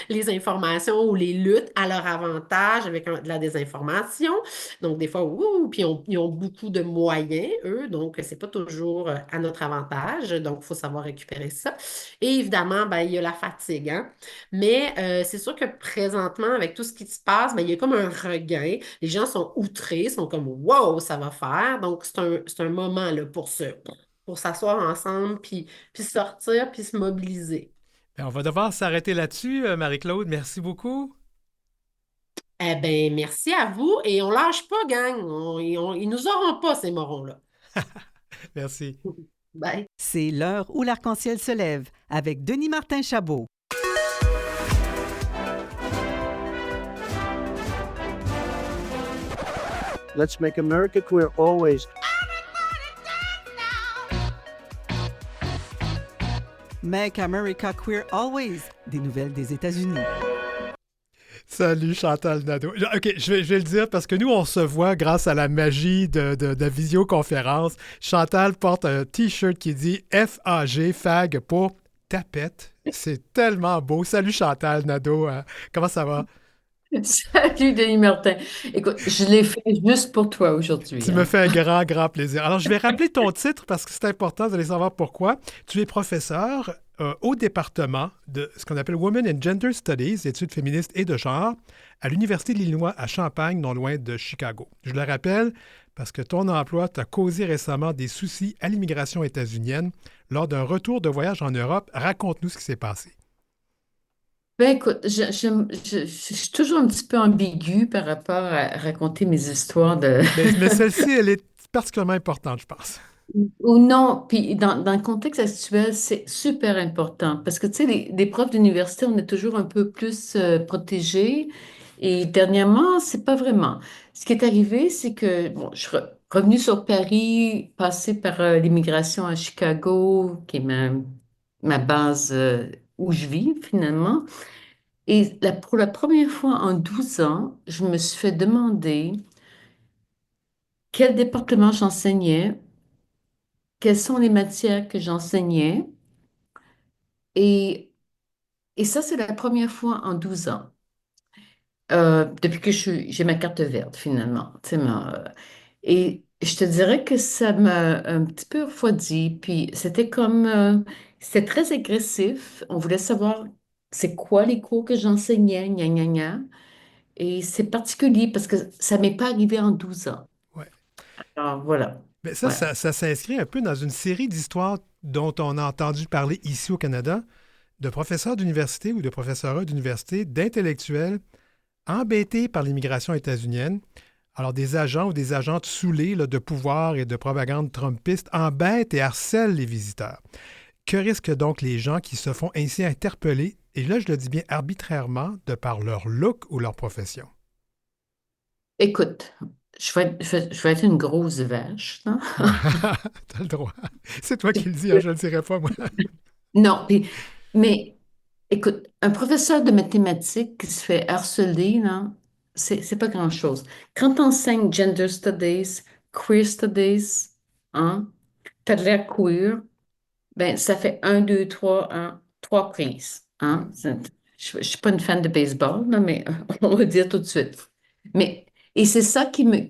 les informations ou les luttes à leur avantage avec de la désinformation. Donc, des fois, ouh, puis ils ont beaucoup de moyens, eux, donc c'est pas toujours à notre avantage. Donc, il faut savoir récupérer ça. Et évidemment, ben, il y a la fatigue, hein. Mais c'est sûr que présentement, avec tout ce qui se passe, ben, il y a comme un regain. Les gens sont outrés, sont comme wow, ça va faire. Donc, c'est un moment là, pour s'asseoir ensemble, puis sortir, puis se mobiliser. Ben, on va devoir s'arrêter là-dessus, Marie-Claude. Merci beaucoup. Eh bien, merci à vous et on lâche pas, gang. Ils nous auront pas, ces morons-là. Merci. Bye. C'est l'heure où l'arc-en-ciel se lève avec Denis Martin Chabot. Let's make America queer always. Make America Queer Always, des nouvelles des États-Unis. Salut Chantal Nadeau. OK, je vais le dire parce que nous, on se voit grâce à la magie de la visioconférence. Chantal porte un T-shirt qui dit FAG, FAG pour tapette. C'est tellement beau. Salut Chantal Nadeau. Comment ça va? Salut Denis Martin. Écoute, je l'ai fait juste pour toi aujourd'hui, Tu me hein. fais un grand, grand plaisir. Alors, je vais rappeler ton titre parce que c'est important de savoir pourquoi. Tu es professeur au département de ce qu'on appelle Women and Gender Studies, études féministes et de genre, à l'Université de l'Illinois à Champaign, non loin de Chicago. Je le rappelle parce que ton emploi t'a causé récemment des soucis à l'immigration états-unienne lors d'un retour de voyage en Europe. Raconte-nous ce qui s'est passé. Ben écoute, je suis toujours un petit peu ambiguë par rapport à raconter mes histoires de... Mais celle-ci, elle est particulièrement importante, je pense. Ou non, puis dans le contexte actuel, c'est super important parce que, tu sais, les profs d'université, on est toujours un peu plus protégés et dernièrement, c'est pas vraiment. Ce qui est arrivé, c'est que, bon, je suis revenue sur Paris, passée par l'immigration à Chicago, qui est ma base où je vis finalement. Et pour la première fois en 12 ans, je me suis fait demander quel département j'enseignais, quelles sont les matières que j'enseignais. Et, et ça, c'est la première fois en 12 ans, depuis que j'ai ma carte verte, finalement. Tu sais, et Je te dirais que ça m'a un petit peu refroidi, puis c'était comme, c'était très agressif. On voulait savoir c'est quoi les cours que j'enseignais, gna gna gna. Et c'est particulier parce que ça m'est pas arrivé en 12 ans. Ouais. Alors voilà. Mais ça, Ouais. ça s'inscrit un peu dans une série d'histoires dont on a entendu parler ici au Canada, de professeurs d'université ou de professeurs d'université, d'intellectuels embêtés par l'immigration états-unienne. Alors, des agents ou des agentes saoulés là, de pouvoir et de propagande trumpiste embêtent et harcèlent les visiteurs. Que risquent donc les gens qui se font ainsi interpeller, et là je le dis bien arbitrairement, de par leur look ou leur profession? Écoute, je vais être une grosse vache, là. Ouais, t'as le droit. C'est toi qui le dis, hein, je ne le dirai pas, moi. Non, mais écoute, un professeur de mathématiques qui se fait harceler, là, c'est pas grand-chose. Quand tu enseignes gender studies, queer studies, hein, t'as de l'air queer, ben ça fait un, deux, trois, trois prises. Ouais. Hein. Je ne suis pas une fan de baseball, là, mais on va dire tout de suite. Mais, et c'est ça qui me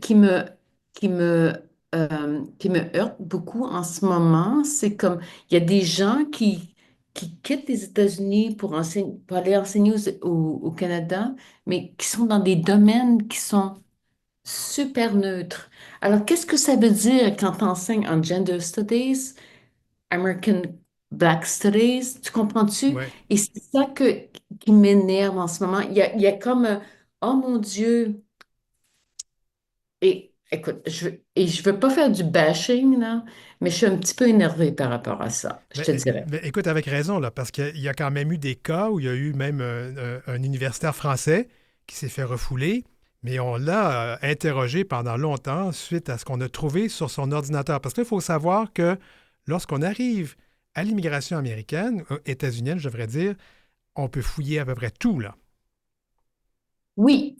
heurte beaucoup en ce moment. C'est comme, il y a des gens qui quittent les États-Unis pour aller enseigner au Canada, mais qui sont dans des domaines qui sont super neutres. Alors, qu'est-ce que ça veut dire quand tu enseignes en gender studies? American Black Studies, tu comprends-tu? Ouais. Et c'est ça qui m'énerve en ce moment. Il y a comme, oh mon Dieu, et écoute, je veux pas faire du bashing, là, mais je suis un petit peu énervée par rapport à ça, je te dirais. Mais écoute, avec raison, là, parce qu'il y a quand même eu des cas où il y a eu même un universitaire français qui s'est fait refouler, mais on l'a interrogé pendant longtemps suite à ce qu'on a trouvé sur son ordinateur. Parce qu'il faut savoir que lorsqu'on arrive à l'immigration américaine, états-unienne, je devrais dire, on peut fouiller à peu près tout, là. Oui,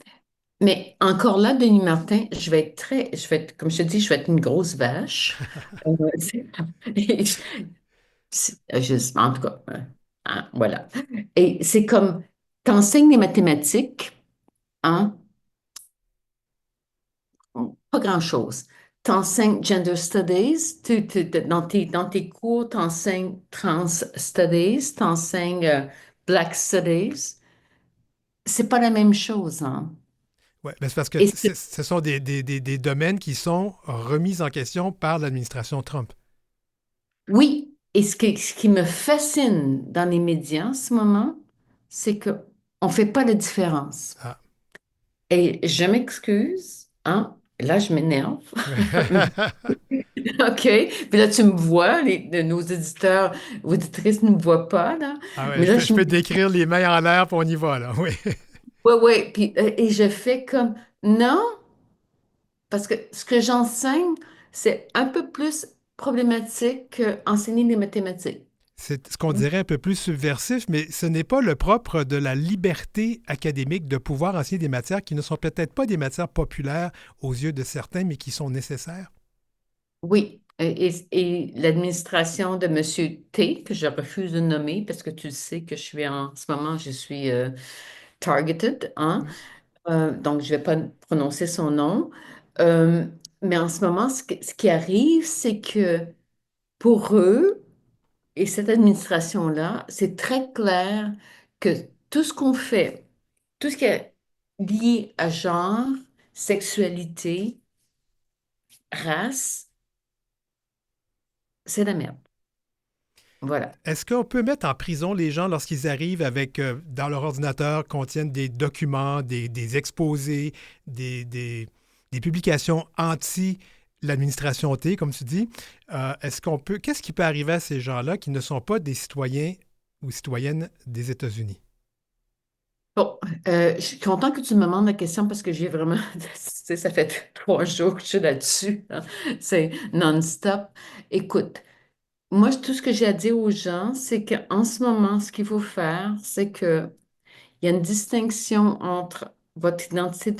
mais encore là, Denis Martin, comme je te dis, je vais être une grosse vache. C'est- et en tout cas, hein, voilà. Et c'est comme, t'enseignes les mathématiques, hein, pas grand-chose. T'enseignes Gender Studies, dans tes cours, t'enseignes Trans Studies, t'enseignes Black Studies. C'est pas la même chose, hein. Ouais, mais c'est parce que Et ce sont des domaines qui sont remis en question par l'administration Trump. oui, et ce qui me fascine dans les médias en ce moment, c'est qu'on ne fait pas la différence. Ah. Et je m'excuse, hein, là je m'énerve. OK, puis là tu me vois, nos éditeurs, auditrices ne me voient pas, là. Ah ouais, Mais là je je me peux décrire les mains en l'air, puis on y va, là, oui. ouais, ouais, puis et je fais comme non, parce que ce que j'enseigne, c'est un peu plus problématique qu'enseigner les mathématiques. C'est ce qu'on dirait un peu plus subversif, mais ce n'est pas le propre de la liberté académique de pouvoir enseigner des matières qui ne sont peut-être pas des matières populaires aux yeux de certains, mais qui sont nécessaires. Oui, et l'administration de Monsieur T, que je refuse de nommer parce que tu le sais que je suis en ce moment, je suis targeted, hein? Oui. Donc je ne vais pas prononcer son nom. Euh, mais en ce moment, ce qui arrive, c'est que pour eux et cette administration-là, c'est très clair que tout ce qu'on fait, tout ce qui est lié à genre, sexualité, race, c'est la merde. Voilà. Est-ce qu'on peut mettre en prison les gens lorsqu'ils arrivent avec, dans leur ordinateur, contiennent des documents, des exposés, des publications anti l'administration T, comme tu dis? Qu'est-ce qui peut arriver à ces gens-là qui ne sont pas des citoyens ou citoyennes des États-Unis? Bon, je suis contente que tu me demandes la question parce que j'ai vraiment, tu sais, ça fait 3 jours que je suis là-dessus, hein. C'est non-stop. Écoute, moi, tout ce que j'ai à dire aux gens, c'est qu'en ce moment, ce qu'il faut faire, c'est que il y a une distinction entre votre identité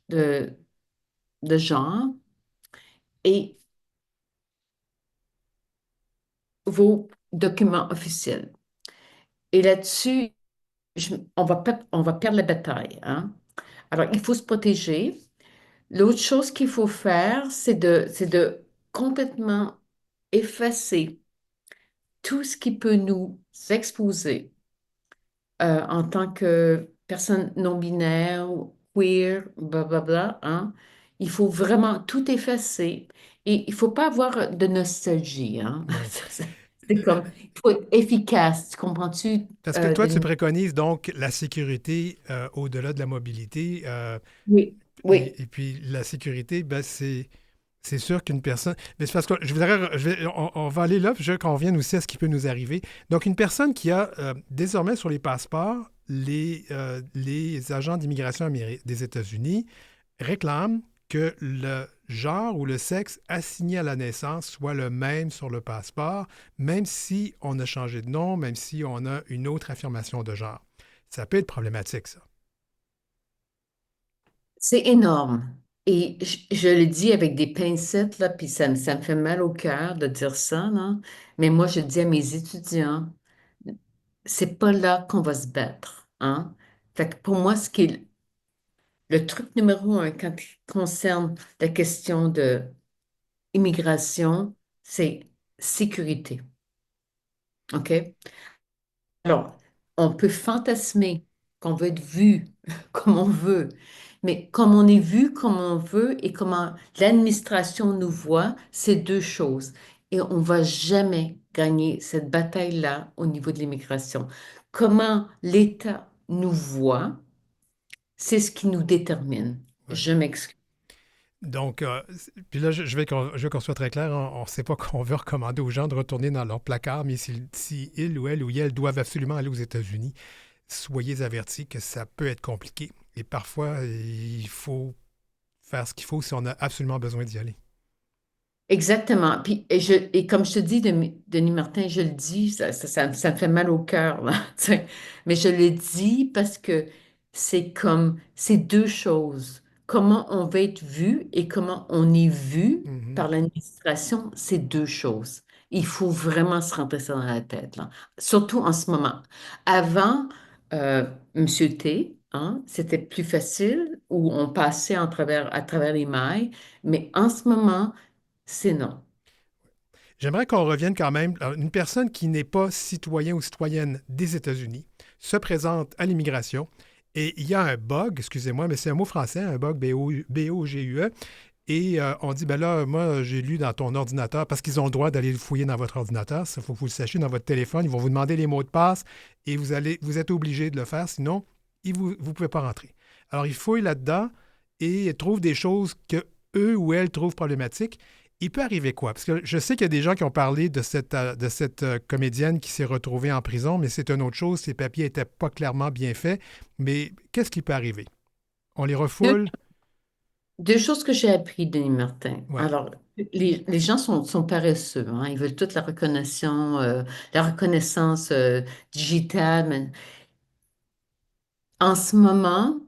de genre et vos documents officiels. Et là-dessus, on va perdre la bataille, hein. Alors, il faut se protéger. L'autre chose qu'il faut faire, c'est de complètement effacer tout ce qui peut nous exposer en tant que personne non binaire, ou queer, blablabla, hein. Il faut vraiment tout effacer et il faut pas avoir de nostalgie, hein. Ouais. C'est comme, il faut être efficace, tu comprends-tu, Parce que toi, tu Denis? préconises donc la sécurité au-delà de la mobilité. Oui, oui. Et puis la sécurité, ben, c'est sûr qu'une personne. Mais c'est parce que on va aller là, puis je veux qu'on revienne aussi à ce qui peut nous arriver. Donc, une personne qui a désormais sur les passeports les agents d'immigration des États-Unis réclament que le genre ou le sexe assigné à la naissance soit le même sur le passeport, même si on a changé de nom, même si on a une autre affirmation de genre. Ça peut être problématique, ça. C'est énorme. Et je le dis avec des pincettes, là, puis ça me fait mal au cœur de dire ça, là. Mais moi, je dis à mes étudiants, c'est pas là qu'on va se battre, hein. Fait que pour moi, ce qui est le truc numéro un quand il concerne la question de immigration, c'est sécurité. OK? Alors, on peut fantasmer qu'on veut être vu comme on veut, mais comme on est vu comme on veut et comment l'administration nous voit, c'est deux choses. Et on ne va jamais gagner cette bataille-là au niveau de l'immigration. Comment l'État nous voit, c'est ce qui nous détermine. Ouais. Je m'excuse. Donc, puis là, je veux qu'on soit très clair, on ne sait pas qu'on veut recommander aux gens de retourner dans leur placard, mais si ils ou elles ou elles doivent absolument aller aux États-Unis, soyez avertis que ça peut être compliqué. Et parfois, il faut faire ce qu'il faut si on a absolument besoin d'y aller. Exactement. Puis, et comme je te dis, Denis Martin, je le dis, ça me fait mal au cœur, là, tu sais. Mais je le dis parce que c'est deux choses. Comment on va être vu et comment on est vu Mhm. par l'administration, c'est deux choses. Il faut vraiment se rentrer ça dans la tête, là. Surtout en ce moment. Avant, Monsieur T, hein, c'était plus facile où on passait à travers les mailles, mais en ce moment, c'est non. J'aimerais qu'on revienne quand même. Une personne qui n'est pas citoyen ou citoyenne des États-Unis se présente à l'immigration et il y a un bug, excusez-moi, mais c'est un mot français, un bug, B-O-G-U-E. Et on dit, ben là, moi, j'ai lu dans ton ordinateur, parce qu'ils ont le droit d'aller fouiller dans votre ordinateur, il faut que vous le sachiez, dans votre téléphone, ils vont vous demander les mots de passe et vous êtes obligé de le faire, sinon, vous ne pouvez pas rentrer. Alors, ils fouillent là-dedans et trouvent des choses que eux ou elles trouvent problématiques. Il peut arriver quoi? Parce que je sais qu'il y a des gens qui ont parlé de cette comédienne qui s'est retrouvée en prison, mais c'est une autre chose, ses papiers n'étaient pas clairement bien faits. Mais qu'est-ce qui peut arriver? On les Deux, refoule? deux choses que j'ai appris, Denis Martin. Ouais. Alors, les gens sont paresseux, hein. Ils veulent toute la reconnaissance digitale. Mais en ce moment,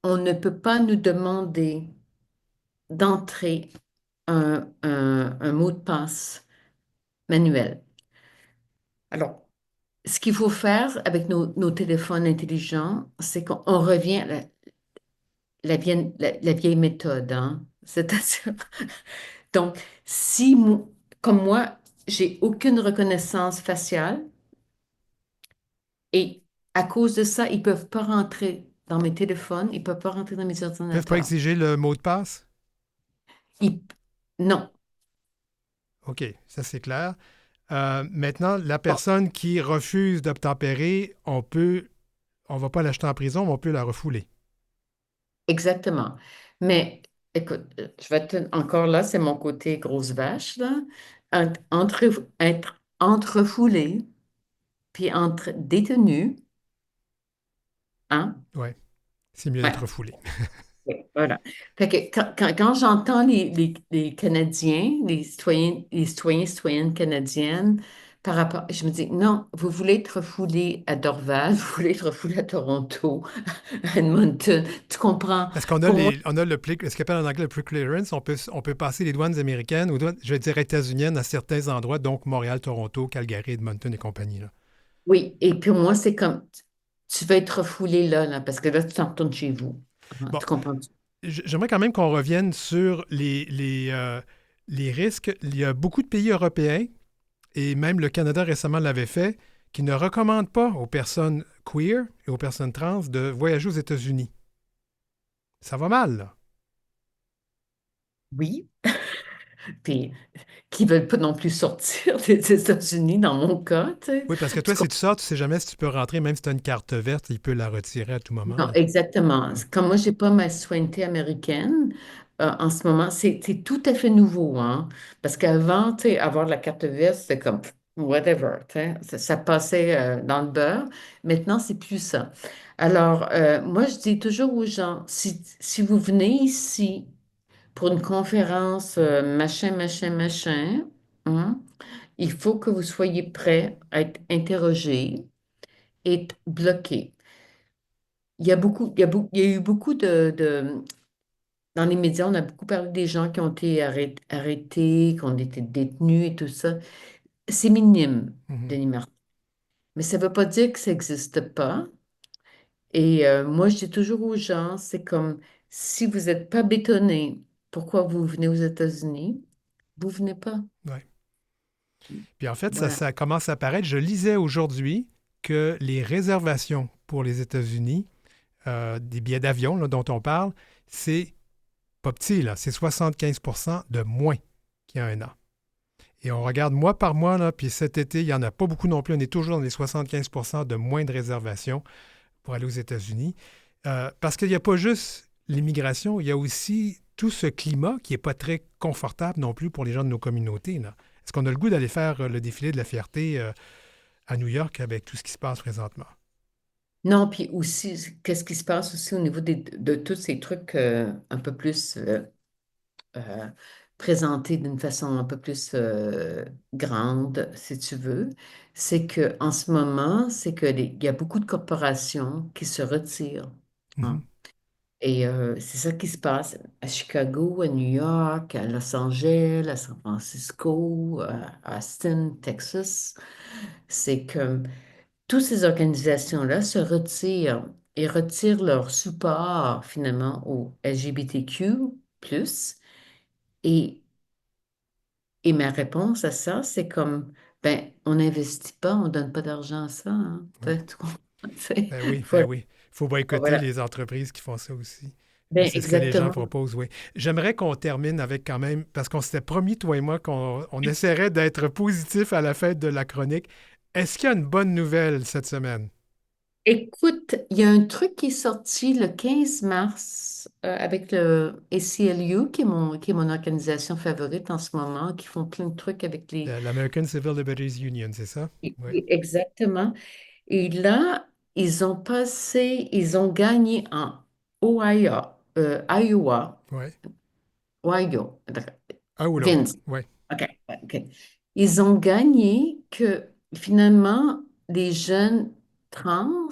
on ne peut pas nous demander d'entrer un mot de passe manuel. Alors, ce qu'il faut faire avec nos téléphones intelligents, c'est qu'on revient à la vieille méthode, hein. C'est-à-dire, donc, si, comme moi, j'ai aucune reconnaissance faciale et à cause de ça, ils peuvent pas rentrer dans mes téléphones, ils peuvent pas rentrer dans mes Ils ne peuvent pas ordinateurs. exiger le mot de passe? Ils- non. OK, ça c'est clair. Maintenant, la Bon, personne qui refuse d'obtempérer, on va pas l'acheter en prison, mais on peut la refouler. exactement. Mais écoute, je vais encore là, c'est mon côté grosse vache, là. Être entrefoulé, puis entre détenus, hein? Ouais, c'est mieux Ouais. d'être refoulé. Oui, voilà. Fait que quand j'entends les Canadiens, citoyennes canadiennes, par rapport, je me dis, non, vous voulez être refoulé à Dorval, vous voulez être refoulé à Toronto, à Edmonton, tu comprends? Parce qu'on a Pour moi, on a ce qu'on appelle en anglais le pre-clearance, on peut passer les douanes américaines ou je vais dire états-uniennes à certains endroits, donc Montréal, Toronto, Calgary, Edmonton et compagnie, là. oui, et pour moi, c'est comme, tu vas être refoulé là, parce que là, tu t'en retournes chez vous. Hein, Bon, tu comprends? j'aimerais quand même qu'on revienne sur les risques. Il y a beaucoup de pays européens, et même le Canada récemment l'avait fait, qui ne recommandent pas aux personnes queer et aux personnes trans de voyager aux États-Unis. Ça va mal, là. Oui. Puis qui veulent pas non plus sortir des États-Unis dans mon cas, tu sais. Oui, parce que toi, Tu si comprends? tu sors, tu sais jamais si tu peux rentrer, même si tu as une carte verte, il peut la retirer à tout moment, Non, là. exactement. Ouais. Comme moi, j'ai pas ma citoyenneté américaine, en ce moment, c'est tout à fait nouveau, hein. Parce qu'avant, tu sais, avoir la carte verte, c'était comme whatever, tu sais. Ça passait dans le beurre. Maintenant, c'est plus ça. Alors, moi, je dis toujours aux gens, si vous venez ici pour une conférence, machin, machin, machin, hein, il faut que vous soyez prêt à être interrogé et être bloqué. Il y a eu beaucoup dans les médias, on a beaucoup parlé des gens qui ont été arrêtés, qui ont été détenus et tout ça. C'est minime, Mhm. Denis Martin. Mais ça ne veut pas dire que ça n'existe pas. Et moi, je dis toujours aux gens, c'est comme si vous n'êtes pas bétonné, pourquoi vous venez aux États-Unis? Vous venez pas. Ouais. Puis en fait, Voilà. ça commence à apparaître. Je lisais aujourd'hui que les réservations pour les États-Unis, des billets d'avion là, dont on parle, c'est pas petit, là. C'est 75 de moins qu'il y a un an. Et on regarde mois par mois, là, puis cet été, il n'y en a pas beaucoup non plus. On est toujours dans les 75 de moins de réservations pour aller aux États-Unis. Parce qu'il n'y a pas juste l'immigration, il y a aussi tout ce climat qui n'est pas très confortable non plus pour les gens de nos communautés, là. Est-ce qu'on a le goût d'aller faire le défilé de la fierté à New York avec tout ce qui se passe présentement? Non, puis aussi, qu'est-ce qui se passe aussi au niveau de tous ces trucs un peu plus euh, présentés d'une façon un peu plus grande, si tu veux, c'est que en ce moment, c'est que il y a beaucoup de corporations qui se retirent, hein. Mhm. Et c'est ça qui se passe à Chicago, à New York, à Los Angeles, à San Francisco, à Austin, Texas. C'est que toutes ces organisations-là se retirent et retirent leur support finalement au LGBTQ+. Et, et ma réponse à ça, c'est comme, ben, on n'investit pas, on ne donne pas d'argent à ça, hein. Ouais. Tu comprends? C'est- Ben oui, ben Voilà. oui. Il faut boycotter Voilà. les entreprises qui font ça aussi. Ben, C'est ce que les gens exactement. proposent, oui. J'aimerais qu'on termine avec quand même, parce qu'on s'était promis, toi et moi, qu'on essaierait d'être positif à la fête de la chronique. Est-ce qu'il y a une bonne nouvelle cette semaine? Écoute, il y a un truc qui est sorti le 15 mars avec le ACLU, qui est mon organisation favorite en ce moment, qui font plein de trucs avec les... L'American Civil Liberties Union, c'est ça? Oui. Exactement. Et là, ils ont gagné en Ohio, Iowa, Oui. Ohio, Un ou l'autre. Vince. Oui. OK, OK. Ils ont gagné que finalement, les jeunes trans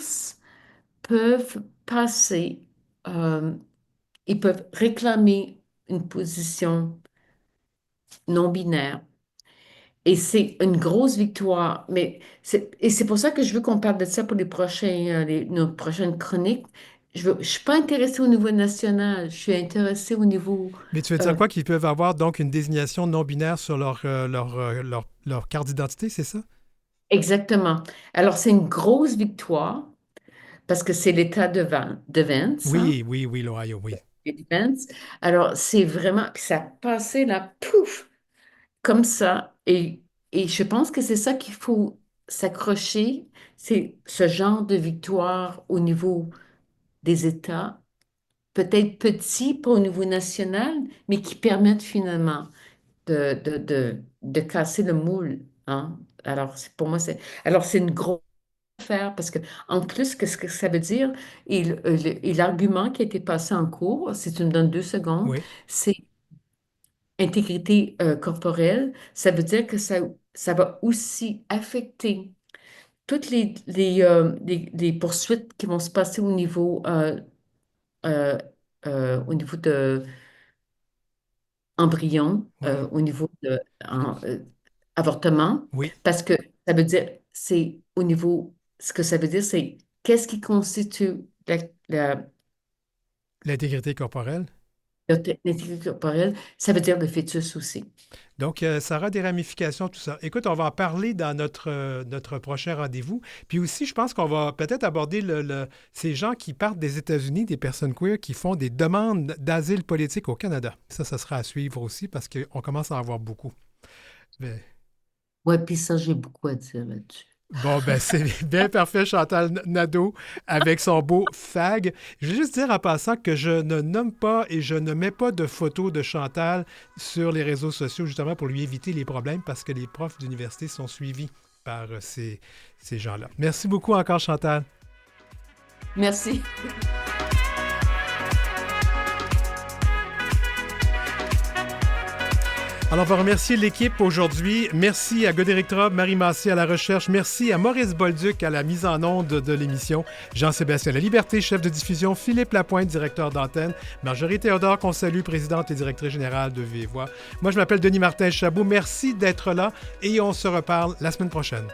peuvent passer, euh, ils peuvent réclamer une position non binaire. Et c'est une grosse victoire. Et c'est pour ça que je veux qu'on parle de ça pour nos prochaines chroniques. Je suis pas intéressée au niveau national, je suis intéressée au niveau... Mais tu veux dire euh, quoi? Qu'ils peuvent avoir donc une désignation non-binaire sur leur carte d'identité, c'est ça? exactement. Alors, c'est une grosse victoire parce que c'est l'État de Vance, hein, Oui, oui, oui, l'Ohio, oui. et de Vance. Alors, c'est vraiment... Puis ça a passé là, pouf, comme ça. Et je pense que c'est ça qu'il faut s'accrocher, c'est ce genre de victoire au niveau des États, peut-être petits, pas au niveau national, mais qui permettent finalement de casser le moule, hein. Alors, pour moi, alors, c'est une grosse affaire parce que, en plus, qu'est-ce que ça veut dire? Et l'argument qui a été passé en cours, si tu me donnes 2 secondes, Oui. c'est intégrité corporelle. Ça veut dire que ça va aussi affecter toutes les poursuites qui vont se passer euh, au niveau de embryon, Oui. au niveau de avortement, Oui. parce que ça veut dire, c'est au niveau, ce que ça veut dire, c'est qu'est-ce qui constitue la- L'intégrité corporelle. L'intégrité corporelle, ça veut dire le fœtus aussi. Donc, ça aura des ramifications, tout ça. Écoute, on va en parler dans notre prochain rendez-vous. Puis aussi, je pense qu'on va peut-être aborder ces gens qui partent des États-Unis, des personnes queer qui font des demandes d'asile politique au Canada. Ça sera à suivre aussi parce qu'on commence à en voir beaucoup. Mais... Oui, puis ça, j'ai beaucoup à dire là-dessus. Bon, ben c'est bien parfait, Chantal Nadeau, avec son beau fag. Je vais juste dire en passant que je ne nomme pas et je ne mets pas de photos de Chantal sur les réseaux sociaux, justement pour lui éviter les problèmes, parce que les profs d'université sont suivis par ces gens-là. Merci beaucoup encore, Chantal. Merci. Alors, on va remercier l'équipe aujourd'hui. Merci à Godéric Traub, Marie Massé à la recherche. Merci à Maurice Bolduc à la mise en onde de l'émission. Jean-Sébastien Laliberté, chef de diffusion. Philippe Lapointe, directeur d'antenne. Marjorie Théodore, qu'on salue, présidente et directrice générale de Vive Voix. Moi, je m'appelle Denis Martin Chabot. Merci d'être là et on se reparle la semaine prochaine.